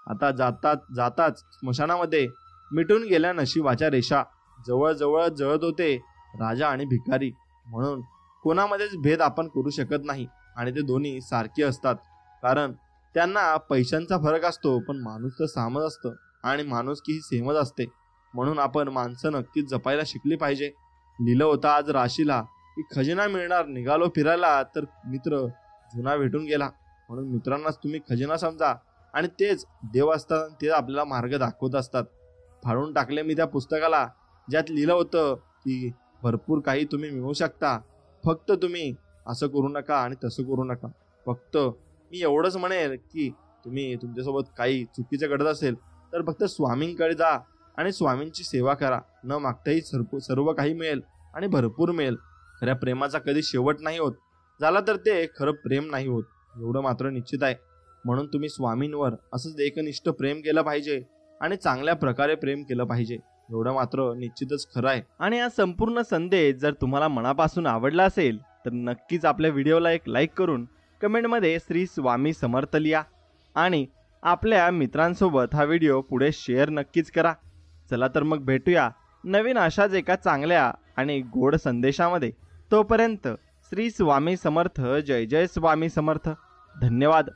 [SPEAKER 1] आता जाताच स्मशानामध्ये मिटून गेल्या नशिबाच्या रेषा. जवळ जळत होते राजा आणि भिकारी. म्हणून कोणामध्येच भेद आपण करू शकत नाही आणि ते दोन्ही सारखे असतात. कारण त्यांना पैशांचा फरक असतो, पण माणूस तर सामच असतं आणि माणुसकी ही सेमच असते. म्हणून आपण माणसं नक्कीच जपायला शिकली पाहिजे. लिहिलं होतं आज राशीला की खजिना मिळणार, निघालो फिरायला तर मित्र जुना भेटून गेला. म्हणून मित्रांनाच तुम्ही खजिना समजा आणि तेच देव असतात, ते आपल्याला मार्ग दाखवत असतात. फाडून टाकले मी त्या पुस्तकाला ज्यात लिहिलं होतं की भरपूर काही तुम्ही मिळवू शकता, फक्त तुम्ही असं करू नका आणि तसं करू नका. फक्त मी एवढंच म्हणेल की तुम्ही तुमच्यासोबत काही चुकीचं घडत असेल तर फक्त स्वामींकडे जा आणि स्वामींची सेवा करा. न मागताही सर्व काही मिळेल आणि भरपूर मिळेल. खऱ्या प्रेमाचा कधी शेवट नाही होत. झाला तर ते खरं प्रेम नाही होत, एवढं मात्र निश्चित आहे. म्हणून तुम्ही स्वामींवर असंच एकनिष्ठ प्रेम केलं पाहिजे आणि चांगल्या प्रकारे प्रेम केलं पाहिजे, एवढं मात्र निश्चितच खरं आहे. आणि हा संपूर्ण संदेश जर तुम्हाला मनापासून आवडला असेल तर नक्कीच आपल्या व्हिडिओला एक लाईक करून कमेंटमध्ये श्री स्वामी समर्थ लिहा आणि आपल्या मित्रांसोबत हा व्हिडिओ पुढे शेअर नक्कीच करा. चला तर मग भेटूया नवीन अशाच एका चांगल्या आणि गोड संदेशामध्ये. तोपर्यंत श्री स्वामी समर्थ. जय जय स्वामी समर्थ. धन्यवाद.